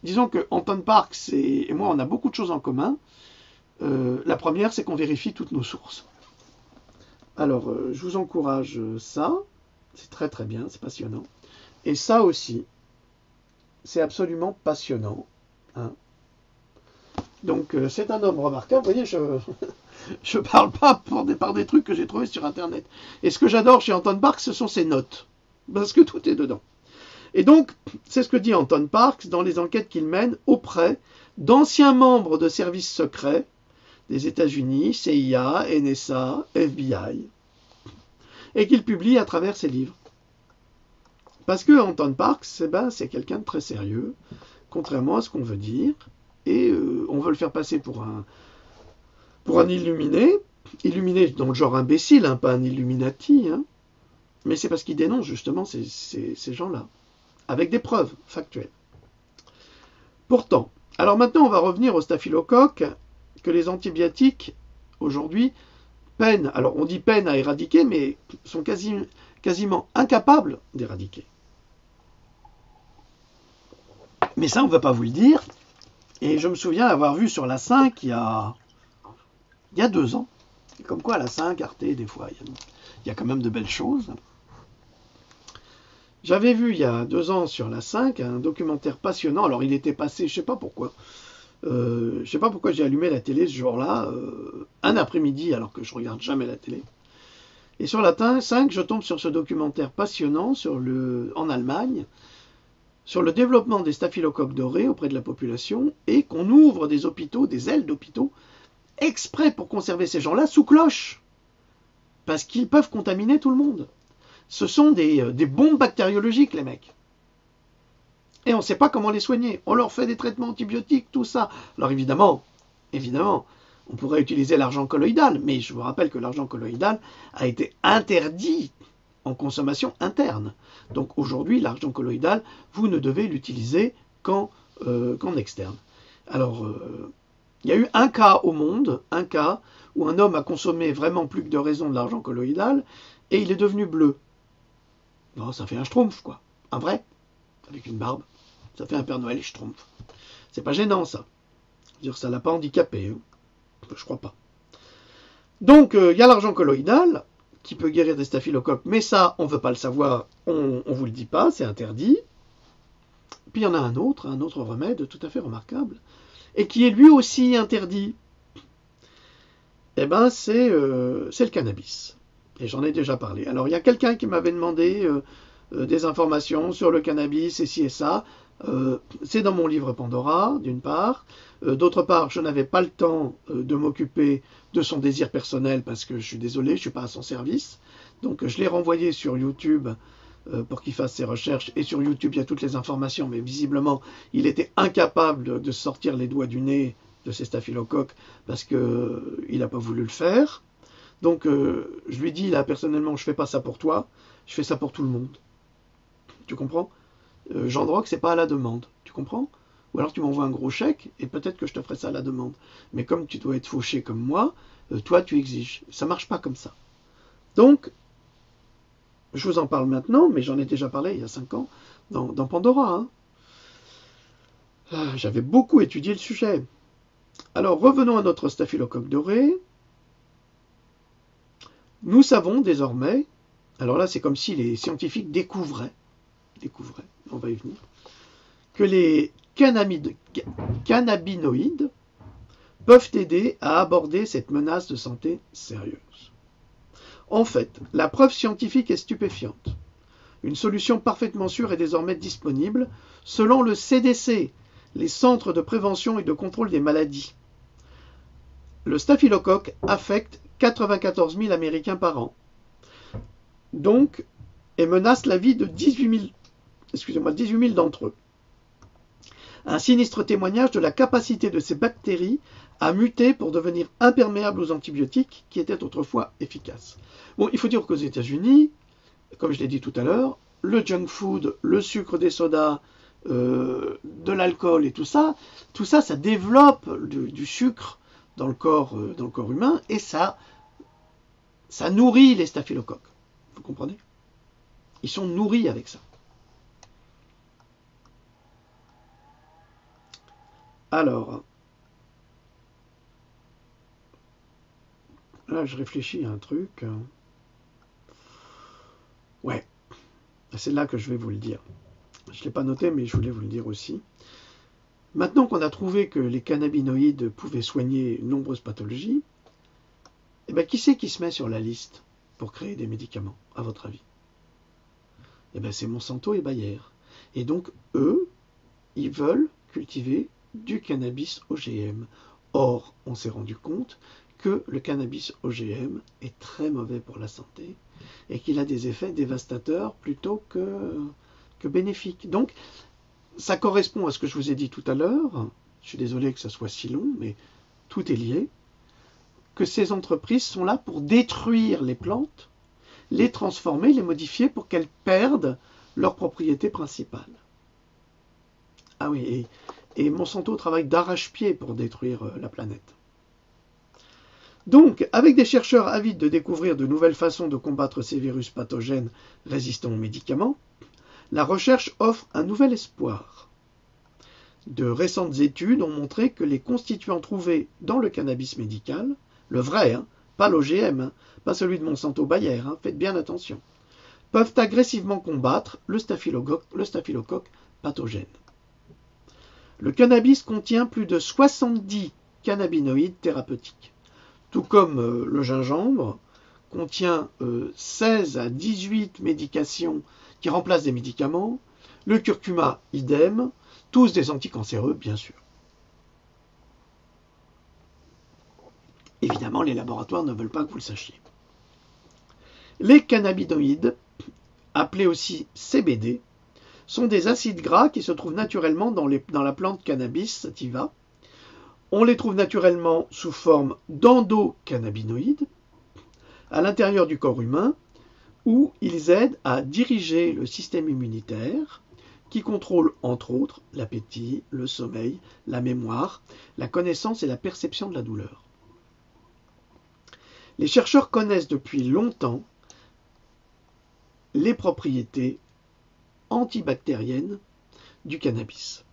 Disons que Anton Parks et moi on a beaucoup de choses en commun. La première, c'est qu'on vérifie toutes nos sources. Alors, je vous encourage ça. C'est très très bien, c'est passionnant. Et ça aussi, c'est absolument passionnant. Hein. Donc, c'est un homme remarquable. Vous voyez, je parle pas par des trucs que j'ai trouvés sur Internet. Et ce que j'adore chez Anton Parks, ce sont ses notes. Parce que tout est dedans. Et donc, c'est ce que dit Anton Parks dans les enquêtes qu'il mène auprès d'anciens membres de services secrets des États-Unis, CIA, NSA, FBI, et qu'il publie à travers ses livres. Parce que Anton Parks, c'est quelqu'un de très sérieux, contrairement à ce qu'on veut dire, et on veut le faire passer pour un illuminé dans le genre imbécile, hein, pas un Illuminati, hein, mais c'est parce qu'il dénonce justement ces gens-là, avec des preuves factuelles. Pourtant, alors maintenant on va revenir au staphylocoque que les antibiotiques, aujourd'hui, peinent, alors on dit peinent à éradiquer, mais sont quasiment incapables d'éradiquer. Mais ça, on ne va pas vous le dire, et je me souviens avoir vu sur la 5 il y a 2 ans, et comme quoi la 5, Arte, des fois, il y a quand même de belles choses. J'avais vu il y a 2 ans sur la 5 un documentaire passionnant. Alors il était passé, je sais pas pourquoi j'ai allumé la télé ce jour-là, un après-midi alors que je regarde jamais la télé. Et sur la 5, je tombe sur ce documentaire passionnant en Allemagne sur le développement des staphylocoques dorés auprès de la population et qu'on ouvre des hôpitaux, des ailes d'hôpitaux, exprès pour conserver ces gens-là sous cloche. Parce qu'ils peuvent contaminer tout le monde. Ce sont des bombes bactériologiques, les mecs. Et on ne sait pas comment les soigner. On leur fait des traitements antibiotiques, tout ça. Alors évidemment, on pourrait utiliser l'argent colloïdal, mais je vous rappelle que l'argent colloïdal a été interdit en consommation interne. Donc aujourd'hui, l'argent colloïdal, vous ne devez l'utiliser qu'en externe. Alors, il y a eu un cas au monde, où un homme a consommé vraiment plus que de raison de l'argent colloïdal, et il est devenu bleu. Non, ça fait un schtroumpf, quoi. Un vrai, avec une barbe. Ça fait un Père Noël et schtroumpf. C'est pas gênant, ça. Je veux dire, ça l'a pas handicapé. Hein. Je crois pas. Donc, il y a l'argent colloïdal, qui peut guérir des staphylocoques, mais ça, on veut pas le savoir, on vous le dit pas, c'est interdit. Puis il y en a un autre remède tout à fait remarquable, et qui est lui aussi interdit. Eh ben, c'est le cannabis. Et j'en ai déjà parlé. Alors, il y a quelqu'un qui m'avait demandé des informations sur le cannabis et ci et ça. C'est dans mon livre Pandora, d'une part. D'autre part, je n'avais pas le temps de m'occuper de son désir personnel parce que je suis désolé, je ne suis pas à son service. Donc, je l'ai renvoyé sur YouTube pour qu'il fasse ses recherches. Et sur YouTube, il y a toutes les informations. Mais visiblement, il était incapable de sortir les doigts du nez de ces staphylocoques parce qu'il n'a pas voulu le faire. Donc, je lui dis, là, personnellement, je ne fais pas ça pour toi, je fais ça pour tout le monde. Tu comprends ? Jean Drogue, c'est pas à la demande. Tu comprends ? Ou alors tu m'envoies un gros chèque, et peut-être que je te ferai ça à la demande. Mais comme tu dois être fauché comme moi, toi, tu exiges. Ça marche pas comme ça. Donc, je vous en parle maintenant, mais j'en ai déjà parlé il y a 5 ans, dans Pandora. Hein. J'avais beaucoup étudié le sujet. Alors, revenons à notre staphylocoque doré. Nous savons désormais, alors là c'est comme si les scientifiques découvraient, on va y venir, que les cannabinoïdes peuvent aider à aborder cette menace de santé sérieuse. En fait, la preuve scientifique est stupéfiante. Une solution parfaitement sûre est désormais disponible selon le CDC, les Centres de prévention et de contrôle des maladies. Le staphylocoque affecte 94 000 Américains par an. Donc, et menace la vie de 18 000 d'entre eux. Un sinistre témoignage de la capacité de ces bactéries à muter pour devenir imperméables aux antibiotiques qui étaient autrefois efficaces. Bon, il faut dire qu'aux États-Unis, comme je l'ai dit tout à l'heure, le junk food, le sucre des sodas, de l'alcool et tout ça, ça développe du sucre dans le corps humain et ça nourrit les staphylocoques. Vous comprenez ? Ils sont nourris avec ça. Alors, là je réfléchis à un truc. Ouais, c'est là que je vais vous le dire. Je ne l'ai pas noté, mais je voulais vous le dire aussi. Maintenant qu'on a trouvé que les cannabinoïdes pouvaient soigner de nombreuses pathologies, eh bien, qui c'est qui se met sur la liste pour créer des médicaments, à votre avis ? Eh bien, c'est Monsanto et Bayer. Et donc, eux, ils veulent cultiver du cannabis OGM. Or, on s'est rendu compte que le cannabis OGM est très mauvais pour la santé et qu'il a des effets dévastateurs plutôt que bénéfiques. Donc, ça correspond à ce que je vous ai dit tout à l'heure. Je suis désolé que ça soit si long, mais tout est lié. Que ces entreprises sont là pour détruire les plantes, les transformer, les modifier pour qu'elles perdent leurs propriétés principales. Ah oui, et Monsanto travaille d'arrache-pied pour détruire la planète. Donc, avec des chercheurs avides de découvrir de nouvelles façons de combattre ces virus pathogènes résistants aux médicaments, la recherche offre un nouvel espoir. De récentes études ont montré que les constituants trouvés dans le cannabis médical, le vrai, pas l'OGM, pas celui de Monsanto Bayer, faites bien attention, peuvent agressivement combattre le staphylocoque pathogène. Le cannabis contient plus de 70 cannabinoïdes thérapeutiques, tout comme le gingembre contient 16 à 18 médications qui remplacent des médicaments, le curcuma idem, tous des anticancéreux bien sûr. Évidemment, les laboratoires ne veulent pas que vous le sachiez. Les cannabinoïdes, appelés aussi CBD, sont des acides gras qui se trouvent naturellement dans la plante cannabis sativa. On les trouve naturellement sous forme d'endocannabinoïdes à l'intérieur du corps humain où ils aident à diriger le système immunitaire qui contrôle entre autres l'appétit, le sommeil, la mémoire, la connaissance et la perception de la douleur. Les chercheurs connaissent depuis longtemps les propriétés antibactériennes du cannabis.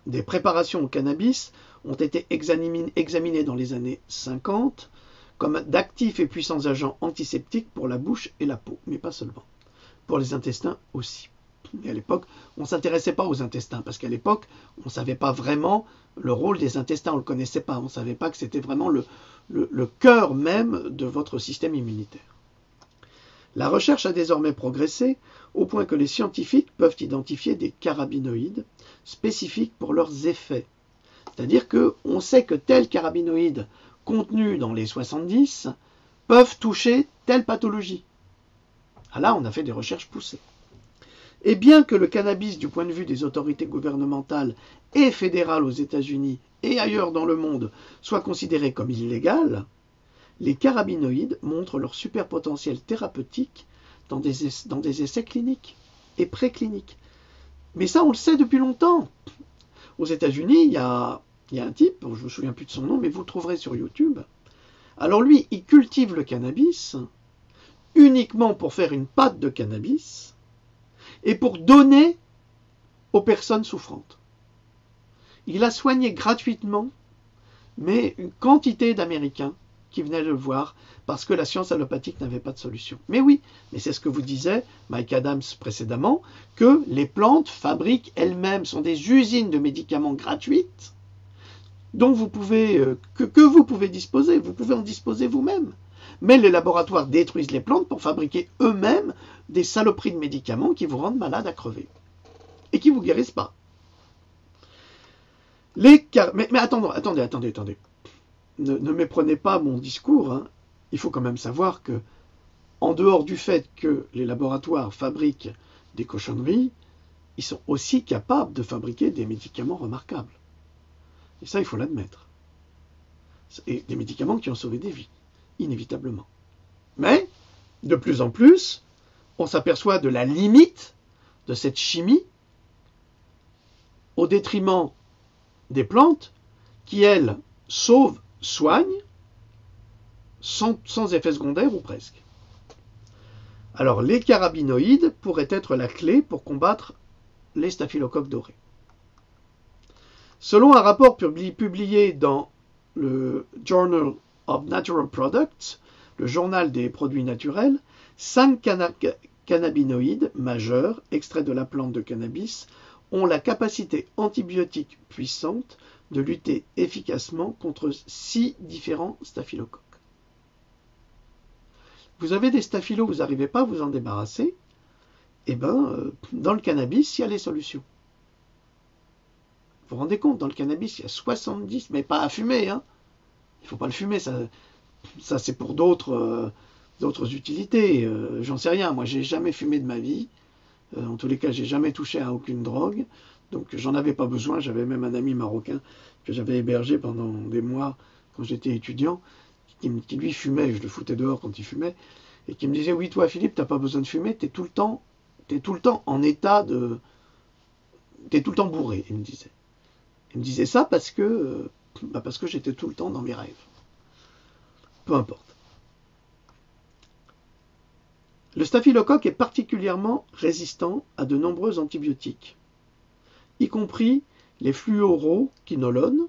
Des préparations au cannabis ont été examinées dans les années 50 comme d'actifs et puissants agents antiseptiques pour la bouche et la peau, mais pas seulement, pour les intestins aussi. Et à l'époque, on ne s'intéressait pas aux intestins, parce qu'à l'époque, on ne savait pas vraiment le rôle des intestins, on ne le connaissait pas, on ne savait pas que c'était vraiment le cœur même de votre système immunitaire. La recherche a désormais progressé au point que les scientifiques peuvent identifier des carabinoïdes spécifiques pour leurs effets. C'est-à-dire qu'on sait que tels carabinoïdes contenus dans les 70 peuvent toucher telle pathologie. Ah là, on a fait des recherches poussées. Et bien que le cannabis, du point de vue des autorités gouvernementales et fédérales aux États-Unis et ailleurs dans le monde, soit considéré comme illégal, les carabinoïdes montrent leur super potentiel thérapeutique dans des essais cliniques et précliniques. Mais ça, on le sait depuis longtemps. Aux États-Unis, il y a un type, je ne me souviens plus de son nom, mais vous le trouverez sur YouTube. Alors lui, il cultive le cannabis uniquement pour faire une pâte de cannabis et pour donner aux personnes souffrantes. Il a soigné gratuitement, mais une quantité d'Américains qui venaient le voir parce que la science allopathique n'avait pas de solution. Mais oui, mais c'est ce que vous disait Mike Adams précédemment, que les plantes fabriquent elles-mêmes, sont des usines de médicaments gratuites dont vous pouvez, que vous pouvez disposer, vous pouvez en disposer vous-même. Mais les laboratoires détruisent les plantes pour fabriquer eux-mêmes des saloperies de médicaments qui vous rendent malade à crever et qui ne vous guérissent pas. Mais attendez. Ne méprenez pas mon discours. Il faut quand même savoir que, en dehors du fait que les laboratoires fabriquent des cochonneries, ils sont aussi capables de fabriquer des médicaments remarquables. Et ça, il faut l'admettre. Et des médicaments qui ont sauvé des vies, inévitablement. Mais, de plus en plus, on s'aperçoit de la limite de cette chimie au détriment des plantes qui, elles, sauvent, soignent sans effet secondaire ou presque. Alors, les carabinoïdes pourraient être la clé pour combattre les staphylocoques dorés. Selon un rapport publié dans le Journal of Natural Products, le journal des produits naturels, 5 cannabinoïdes majeurs, extraits de la plante de cannabis, ont la capacité antibiotique puissante de lutter efficacement contre 6 différents staphylocoques. Vous avez des staphylos, vous n'arrivez pas à vous en débarrasser, eh ben, dans le cannabis, il y a les solutions. Vous vous rendez compte, dans le cannabis, il y a 70, mais pas à fumer, hein. Il ne faut pas le fumer, ça c'est pour d'autres utilités. J'en sais rien, moi j'ai jamais fumé de ma vie. En tous les cas, j'ai jamais touché à aucune drogue. Donc j'en avais pas besoin. J'avais même un ami marocain que j'avais hébergé pendant des mois quand j'étais étudiant, qui lui fumait, je le foutais dehors quand il fumait, et qui me disait, oui, toi Philippe, t'as pas besoin de fumer, t'es tout le temps en état de... T'es tout le temps bourré, il me disait. Il me disait ça parce que j'étais tout le temps dans mes rêves. Peu importe. Le staphylocoque est particulièrement résistant à de nombreux antibiotiques, y compris les fluoroquinolones.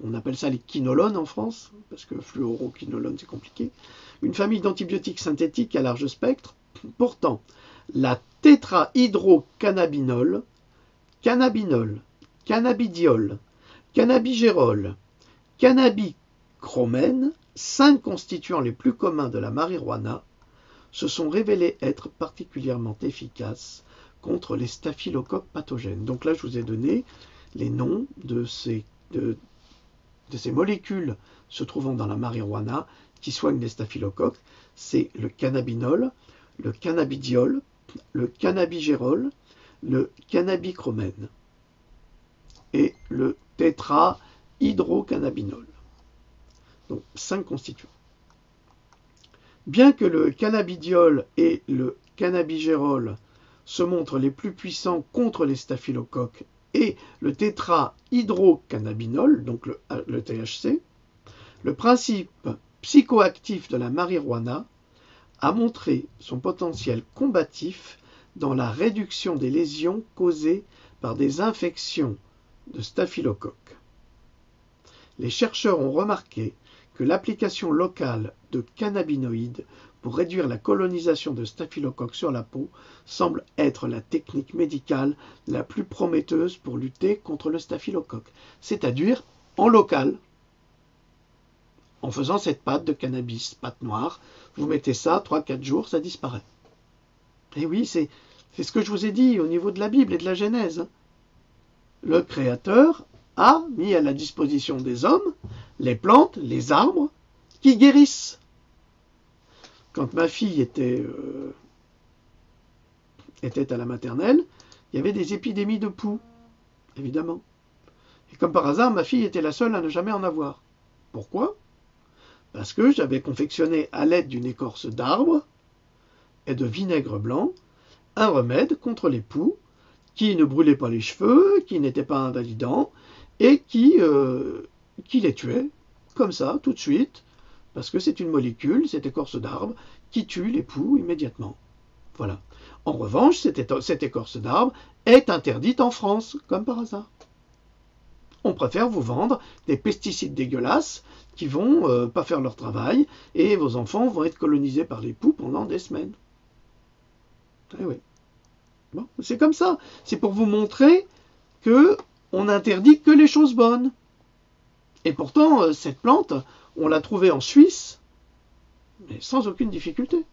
On appelle ça les quinolones en France, parce que fluoroquinolone c'est compliqué. Une famille d'antibiotiques synthétiques à large spectre. Pourtant, la tétrahydrocannabinol, cannabinol, cannabidiol, cannabigérol, cannabichromène, 5 constituants les plus communs de la marijuana, se sont révélés être particulièrement efficaces contre les staphylocoques pathogènes. Donc là, je vous ai donné les noms de ces molécules se trouvant dans la marijuana qui soignent les staphylocoques. C'est le cannabinol, le cannabidiol, le cannabigérol, le cannabichromène et le tétrahydrocannabinol. Donc 5 constituants. Bien que le cannabidiol et le cannabigérol se montrent les plus puissants contre les staphylocoques et le tétrahydrocannabinol, donc le THC, le principe psychoactif de la marijuana a montré son potentiel combatif dans la réduction des lésions causées par des infections de staphylocoques. Les chercheurs ont remarqué que l'application locale de cannabinoïdes pour réduire la colonisation de staphylocoques sur la peau semble être la technique médicale la plus prometteuse pour lutter contre le staphylocoque, c'est-à-dire en local, en faisant cette pâte de cannabis, pâte noire, vous mettez ça, 3-4 jours, ça disparaît. Et oui, c'est ce que je vous ai dit au niveau de la Bible et de la Genèse. Le Créateur a mis à la disposition des hommes les plantes, les arbres qui guérissent. Quand ma fille était à la maternelle, il y avait des épidémies de poux, évidemment. Et comme par hasard, ma fille était la seule à ne jamais en avoir. Pourquoi? Parce que j'avais confectionné à l'aide d'une écorce d'arbre et de vinaigre blanc un remède contre les poux qui ne brûlait pas les cheveux, qui n'était pas invalidant et qui les tuait comme ça, tout de suite, parce que c'est une molécule, cette écorce d'arbre, qui tue les poux immédiatement. Voilà. En revanche, cette écorce d'arbre est interdite en France, comme par hasard. On préfère vous vendre des pesticides dégueulasses qui vont pas faire leur travail et vos enfants vont être colonisés par les poux pendant des semaines. Eh oui. Bon, c'est comme ça. C'est pour vous montrer que on n'interdit que les choses bonnes. Et pourtant, cette plante, on l'a trouvée en Suisse, mais sans aucune difficulté.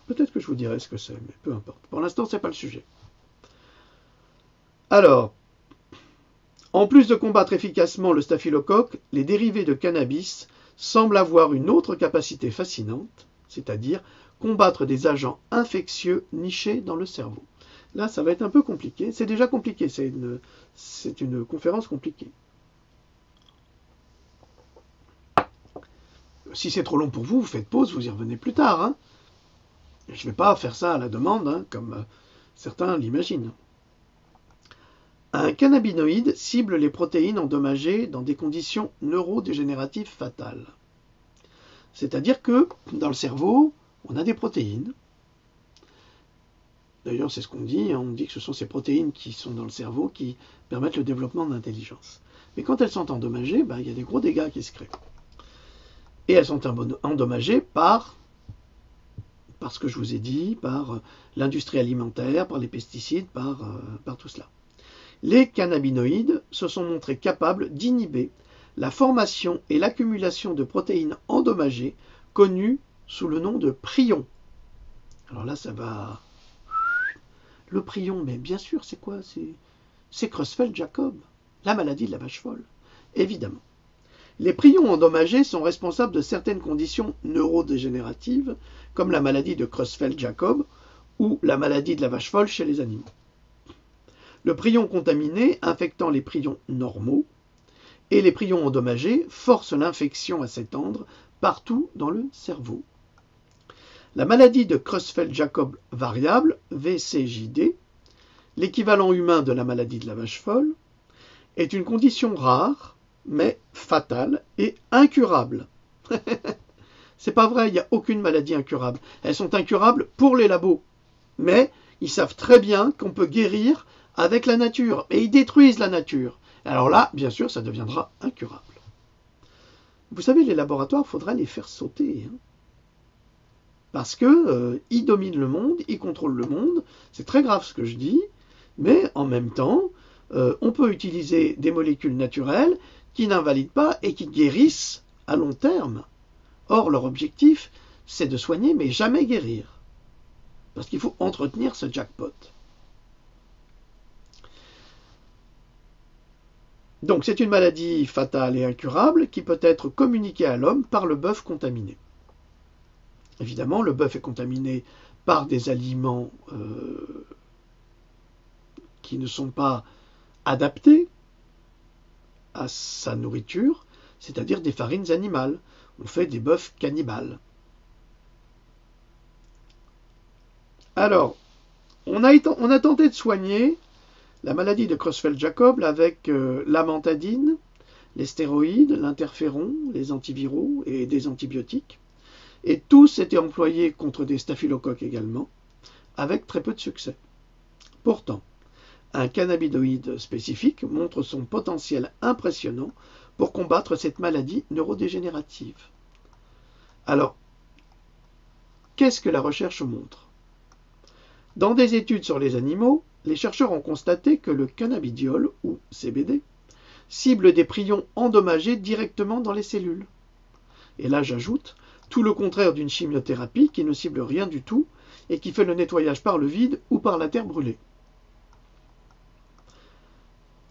Peut-être que je vous dirai ce que c'est, mais peu importe. Pour l'instant, ce n'est pas le sujet. Alors, en plus de combattre efficacement le staphylocoque, les dérivés de cannabis semblent avoir une autre capacité fascinante, c'est-à-dire combattre des agents infectieux nichés dans le cerveau. Là, ça va être un peu compliqué. C'est déjà compliqué, c'est une conférence compliquée. Si c'est trop long pour vous, vous faites pause, vous y revenez plus tard. Hein. Je ne vais pas faire ça à la demande, hein, comme certains l'imaginent. Un cannabinoïde cible les protéines endommagées dans des conditions neurodégénératives fatales. C'est-à-dire que dans le cerveau, on a des protéines. D'ailleurs, c'est ce qu'on dit, hein, on dit que ce sont ces protéines qui sont dans le cerveau qui permettent le développement de l'intelligence. Mais quand elles sont endommagées, il y a des gros dégâts qui se créent. Et elles sont endommagées par ce que je vous ai dit, par l'industrie alimentaire, par les pesticides, par tout cela. Les cannabinoïdes se sont montrés capables d'inhiber la formation et l'accumulation de protéines endommagées connues sous le nom de prions. Alors là, ça va... Le prion, mais bien sûr, c'est quoi? C'est Creutzfeldt-Jakob, la maladie de la vache folle, évidemment. Les prions endommagés sont responsables de certaines conditions neurodégénératives, comme la maladie de Creutzfeldt-Jakob ou la maladie de la vache folle chez les animaux. Le prion contaminé infectant les prions normaux et les prions endommagés forcent l'infection à s'étendre partout dans le cerveau. La maladie de Creutzfeldt-Jakob variable, VCJD, l'équivalent humain de la maladie de la vache folle, est une condition rare, mais fatale et incurable. C'est pas vrai, il n'y a aucune maladie incurable. Elles sont incurables pour les labos, mais ils savent très bien qu'on peut guérir avec la nature, et ils détruisent la nature. Alors là, bien sûr, ça deviendra incurable. Vous savez, les laboratoires, il faudra les faire sauter, hein. Parce qu'ils dominent le monde, ils contrôlent le monde. C'est très grave ce que je dis, mais en même temps, on peut utiliser des molécules naturelles qui n'invalident pas et qui guérissent à long terme. Or, leur objectif, c'est de soigner, mais jamais guérir. Parce qu'il faut entretenir ce jackpot. Donc, c'est une maladie fatale et incurable qui peut être communiquée à l'homme par le bœuf contaminé. Évidemment, le bœuf est contaminé par des aliments qui ne sont pas adaptés à sa nourriture, c'est-à-dire des farines animales. On fait des bœufs cannibales. Alors, on a tenté de soigner la maladie de Creutzfeldt-Jakob avec l'amantadine, les stéroïdes, l'interféron, les antiviraux et des antibiotiques. Et tous étaient employés contre des staphylocoques également, avec très peu de succès. Pourtant, un cannabinoïde spécifique montre son potentiel impressionnant pour combattre cette maladie neurodégénérative. Alors, qu'est-ce que la recherche montre? Dans des études sur les animaux, les chercheurs ont constaté que le cannabidiol, ou CBD, cible des prions endommagés directement dans les cellules. Et là, j'ajoute, tout le contraire d'une chimiothérapie qui ne cible rien du tout et qui fait le nettoyage par le vide ou par la terre brûlée.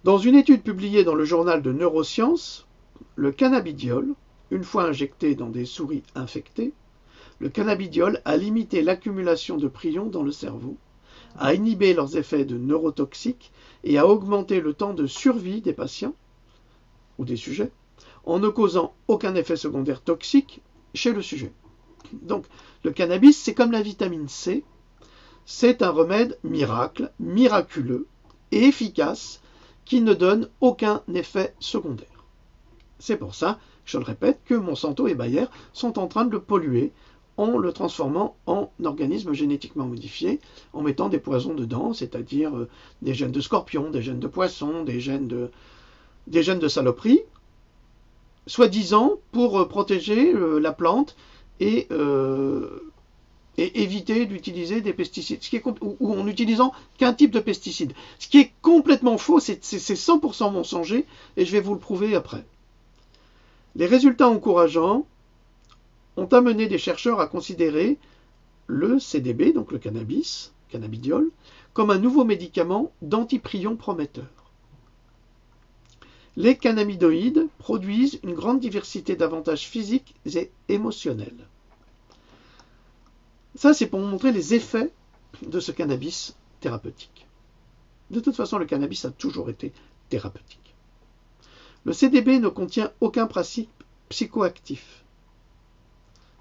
Dans une étude publiée dans le journal de neurosciences, le cannabidiol, une fois injecté dans des souris infectées, le cannabidiol a limité l'accumulation de prions dans le cerveau, a inhibé leurs effets de neurotoxiques et a augmenté le temps de survie des patients ou des sujets, en ne causant aucun effet secondaire toxique chez le sujet. Donc, le cannabis, c'est comme la vitamine C, c'est un remède miracle, miraculeux et efficace qui ne donne aucun effet secondaire. C'est pour ça, je le répète, que Monsanto et Bayer sont en train de le polluer en le transformant en organisme génétiquement modifié, en mettant des poisons dedans, c'est-à-dire des gènes de scorpions, des gènes de poissons, des gènes de saloperies, soi-disant pour protéger la plante et éviter d'utiliser des pesticides, ou en utilisant qu'un type de pesticide. Ce qui est complètement faux, c'est 100% mensonger, et je vais vous le prouver après. Les résultats encourageants ont amené des chercheurs à considérer le CDB, donc le cannabidiol, comme un nouveau médicament d'antiprion prometteur. Les cannabinoïdes produisent une grande diversité d'avantages physiques et émotionnels. Ça, c'est pour vous montrer les effets de ce cannabis thérapeutique. De toute façon, le cannabis a toujours été thérapeutique. Le CDB ne contient aucun principe psychoactif.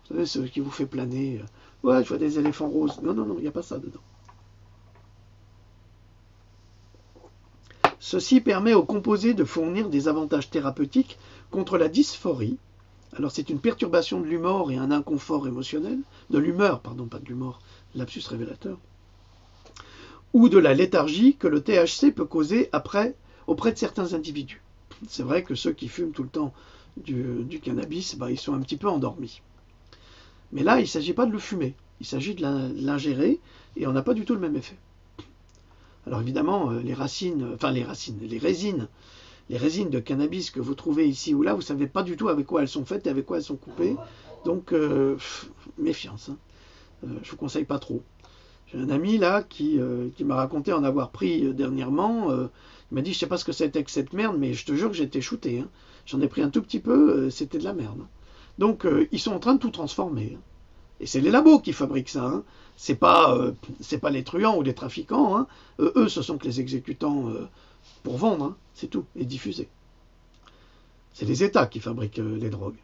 Vous savez, ce qui vous fait planer. Ouais, je vois des éléphants roses. Non, non, non, il n'y a pas ça dedans. Ceci permet au composé de fournir des avantages thérapeutiques contre la dysphorie. Alors c'est une perturbation de l'humeur et un inconfort émotionnel, de l'humeur, pardon, pas de l'humeur, lapsus révélateur, ou de la léthargie que le THC peut causer auprès de certains individus. C'est vrai que ceux qui fument tout le temps du cannabis, ils sont un petit peu endormis. Mais là, il ne s'agit pas de le fumer, il s'agit de l'ingérer et on n'a pas du tout le même effet. Alors évidemment, les résines de cannabis que vous trouvez ici ou là, vous ne savez pas du tout avec quoi elles sont faites et avec quoi elles sont coupées. Donc, méfiance. Hein. je vous conseille pas trop. J'ai un ami là qui m'a raconté en avoir pris dernièrement. Il m'a dit, je sais pas ce que c'était que cette merde, mais je te jure que j'ai été shooté. Hein. J'en ai pris un tout petit peu, c'était de la merde. Donc ils sont en train de tout transformer. Hein. Et c'est les labos qui fabriquent ça. Hein. C'est pas les truands ou les trafiquants. Hein. Eux, ce sont que les exécutants pour vendre, hein. C'est tout, et diffuser. C'est les États qui fabriquent les drogues.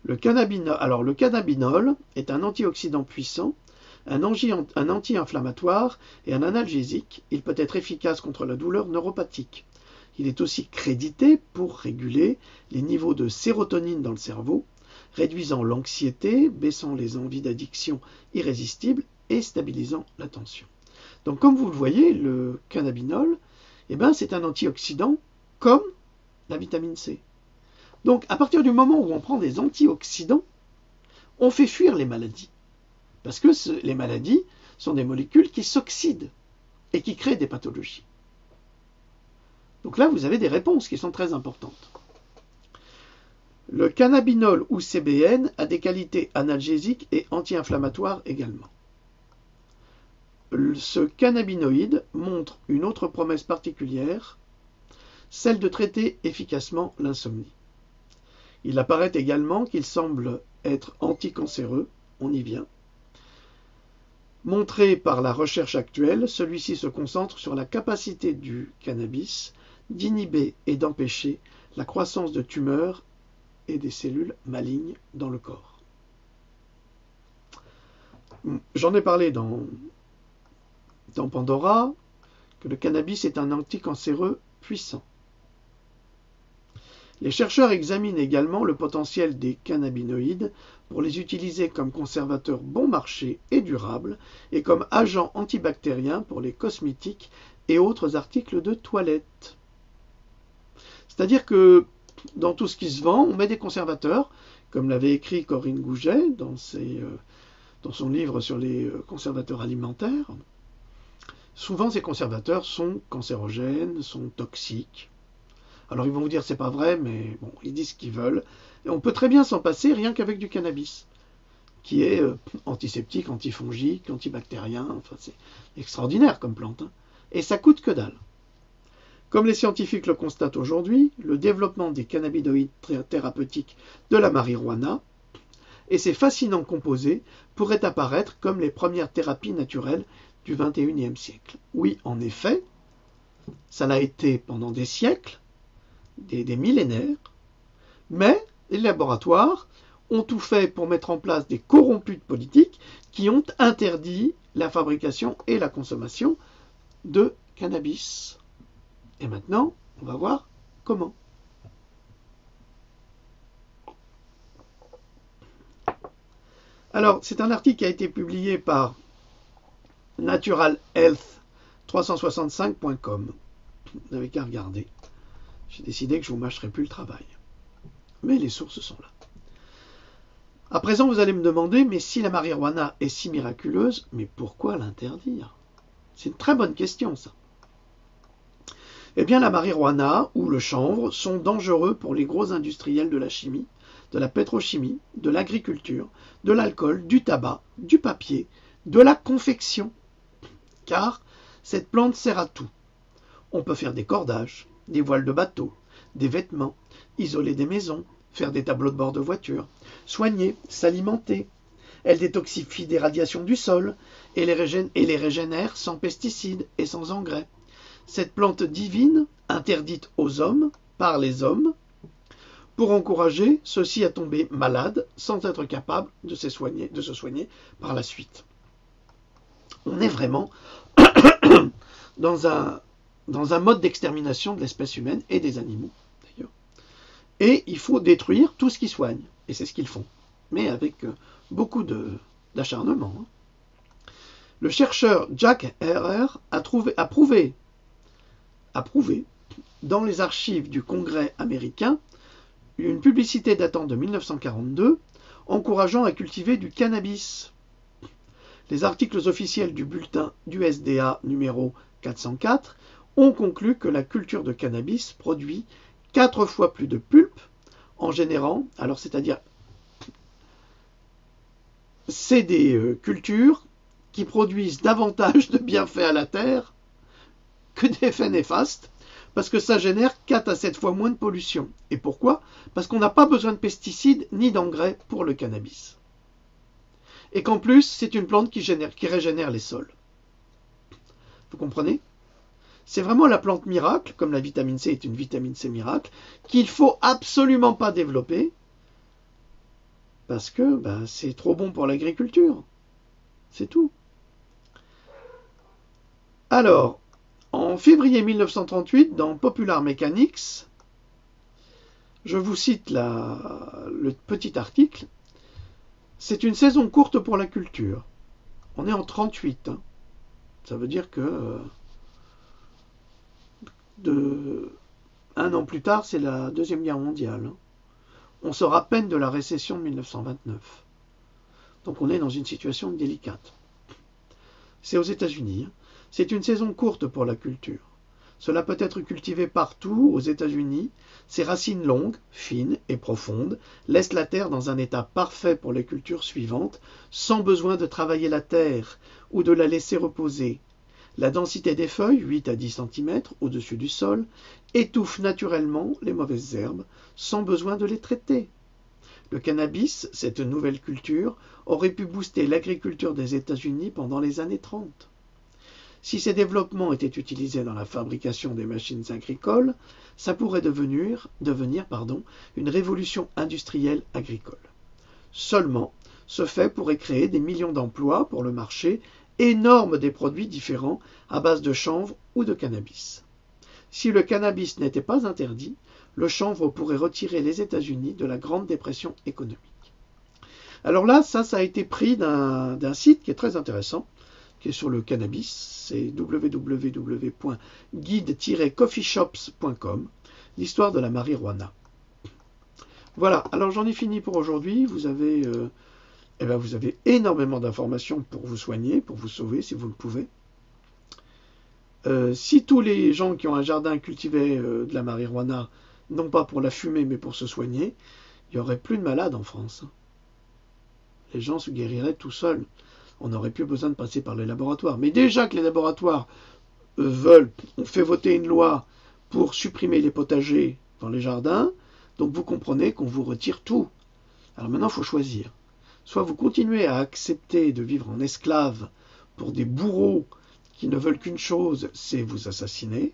Le cannabinol est un antioxydant puissant, un anti-inflammatoire et un analgésique. Il peut être efficace contre la douleur neuropathique. Il est aussi crédité pour réguler les niveaux de sérotonine dans le cerveau, réduisant l'anxiété, baissant les envies d'addiction irrésistibles et stabilisant l'attention. Donc comme vous le voyez, le cannabinol, c'est un antioxydant comme la vitamine C. Donc à partir du moment où on prend des antioxydants, on fait fuir les maladies. Parce que les maladies sont des molécules qui s'oxydent et qui créent des pathologies. Donc là, vous avez des réponses qui sont très importantes. Le cannabinol ou CBN a des qualités analgésiques et anti-inflammatoires également. Ce cannabinoïde montre une autre promesse particulière, celle de traiter efficacement l'insomnie. Il apparaît également qu'il semble être anticancéreux, on y vient. Montré par la recherche actuelle, celui-ci se concentre sur la capacité du cannabis d'inhiber et d'empêcher la croissance de tumeurs et des cellules malignes dans le corps. J'en ai parlé dans Pandora, que le cannabis est un anticancéreux puissant. Les chercheurs examinent également le potentiel des cannabinoïdes pour les utiliser comme conservateurs bon marché et durables et comme agents antibactériens pour les cosmétiques et autres articles de toilette. C'est-à-dire que dans tout ce qui se vend, on met des conservateurs, comme l'avait écrit Corinne Gouget dans son livre sur les conservateurs alimentaires. Souvent, ces conservateurs sont cancérogènes, sont toxiques. Alors ils vont vous dire c'est pas vrai, mais bon, ils disent ce qu'ils veulent. Et on peut très bien s'en passer rien qu'avec du cannabis, qui est antiseptique, antifongique, antibactérien. Enfin, c'est extraordinaire comme plante. Hein. Et ça coûte que dalle. Comme les scientifiques le constatent aujourd'hui, le développement des cannabinoïdes thérapeutiques de la marijuana et ses fascinants composés pourraient apparaître comme les premières thérapies naturelles du XXIe siècle. Oui, en effet, ça l'a été pendant des siècles, des millénaires, mais les laboratoires ont tout fait pour mettre en place des corrompus de politique qui ont interdit la fabrication et la consommation de cannabis. Et maintenant, on va voir comment. Alors, c'est un article qui a été publié par naturalhealth365.com. Vous n'avez qu'à regarder. J'ai décidé que je ne vous mâcherai plus le travail. Mais les sources sont là. À présent, vous allez me demander, mais si la marijuana est si miraculeuse, mais pourquoi l'interdire? C'est une très bonne question, ça. Eh bien, la marijuana ou le chanvre sont dangereux pour les gros industriels de la chimie, de la pétrochimie, de l'agriculture, de l'alcool, du tabac, du papier, de la confection. Car cette plante sert à tout. On peut faire des cordages, des voiles de bateau, des vêtements, isoler des maisons, faire des tableaux de bord de voiture, soigner, s'alimenter. Elle détoxifie des radiations du sol et les régénère sans pesticides et sans engrais. Cette plante divine, interdite aux hommes, par les hommes, pour encourager ceux-ci à tomber malades sans être capables de se soigner par la suite. On est vraiment dans un mode d'extermination de l'espèce humaine et des animaux, d'ailleurs. Et il faut détruire tout ce qui soigne, et c'est ce qu'ils font, mais avec beaucoup d'acharnement. Hein. Le chercheur Jack Herer a prouvé dans les archives du Congrès américain une publicité datant de 1942 encourageant à cultiver du cannabis. Les articles officiels du bulletin du SDA numéro 404 ont conclu que la culture de cannabis produit 4 fois plus de pulpe en générant, alors c'est-à-dire c'est des cultures qui produisent davantage de bienfaits à la terre que d'effets néfastes, parce que ça génère 4 à 7 fois moins de pollution. Et pourquoi? Parce qu'on n'a pas besoin de pesticides ni d'engrais pour le cannabis. Et qu'en plus, c'est une plante qui régénère les sols. Vous comprenez? C'est vraiment la plante miracle, comme la vitamine C est une vitamine C miracle, qu'il ne faut absolument pas développer, parce que c'est trop bon pour l'agriculture. C'est tout. Alors, en février 1938, dans Popular Mechanics, je vous cite le petit article, c'est une saison courte pour la culture. On est en 38. Hein. Ça veut dire que un an plus tard, c'est la Deuxième Guerre mondiale. Hein. On sort à peine de la récession de 1929. Donc on est dans une situation délicate. C'est aux États-Unis. Hein. C'est une saison courte pour la culture. Cela peut être cultivé partout aux États-Unis. Ses racines longues, fines et profondes laissent la terre dans un état parfait pour les cultures suivantes, sans besoin de travailler la terre ou de la laisser reposer. La densité des feuilles, 8 à 10 cm au-dessus du sol, étouffe naturellement les mauvaises herbes, sans besoin de les traiter. Le cannabis, cette nouvelle culture, aurait pu booster l'agriculture des États-Unis pendant les années 30. Si ces développements étaient utilisés dans la fabrication des machines agricoles, ça pourrait devenir une révolution industrielle agricole. Seulement, ce fait pourrait créer des millions d'emplois pour le marché énorme des produits différents à base de chanvre ou de cannabis. Si le cannabis n'était pas interdit, le chanvre pourrait retirer les États-Unis de la Grande Dépression économique. Alors là, ça a été pris d'un site qui est très intéressant, qui est sur le cannabis, c'est www.guide-coffeeshops.com, l'histoire de la marijuana. Voilà, alors j'en ai fini pour aujourd'hui. Vous avez énormément d'informations pour vous soigner, pour vous sauver si vous le pouvez. Si tous les gens qui ont un jardin cultivaient de la marijuana, non pas pour la fumer mais pour se soigner, il n'y aurait plus de malades en France. Les gens se guériraient tout seuls. On n'aurait plus besoin de passer par les laboratoires. Mais déjà que les laboratoires on fait voter une loi pour supprimer les potagers dans les jardins, donc vous comprenez qu'on vous retire tout. Alors maintenant, il faut choisir. Soit vous continuez à accepter de vivre en esclave pour des bourreaux qui ne veulent qu'une chose, c'est vous assassiner,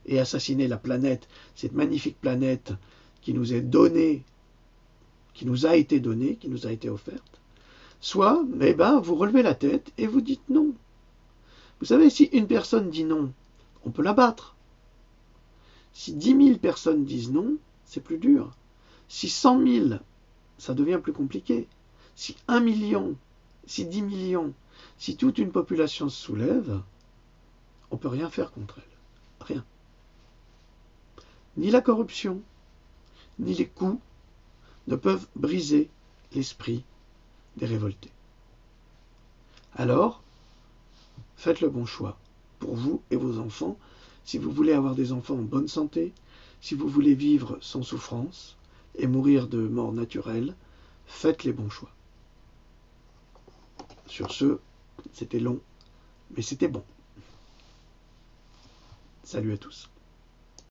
et assassiner la planète, cette magnifique planète qui nous est donnée, qui nous a été donnée, qui nous a été offerte. Soit, vous relevez la tête et vous dites non. Vous savez, si une personne dit non, on peut la battre. Si 10 000 personnes disent non, c'est plus dur. Si 100 000, ça devient plus compliqué. Si 1 million, si 10 millions, si toute une population se soulève, on ne peut rien faire contre elle. Rien. Ni la corruption, ni les coups ne peuvent briser l'esprit des révoltés. Alors, faites le bon choix pour vous et vos enfants. Si vous voulez avoir des enfants en bonne santé, si vous voulez vivre sans souffrance et mourir de mort naturelle, faites les bons choix. Sur ce, c'était long, mais c'était bon. Salut à tous.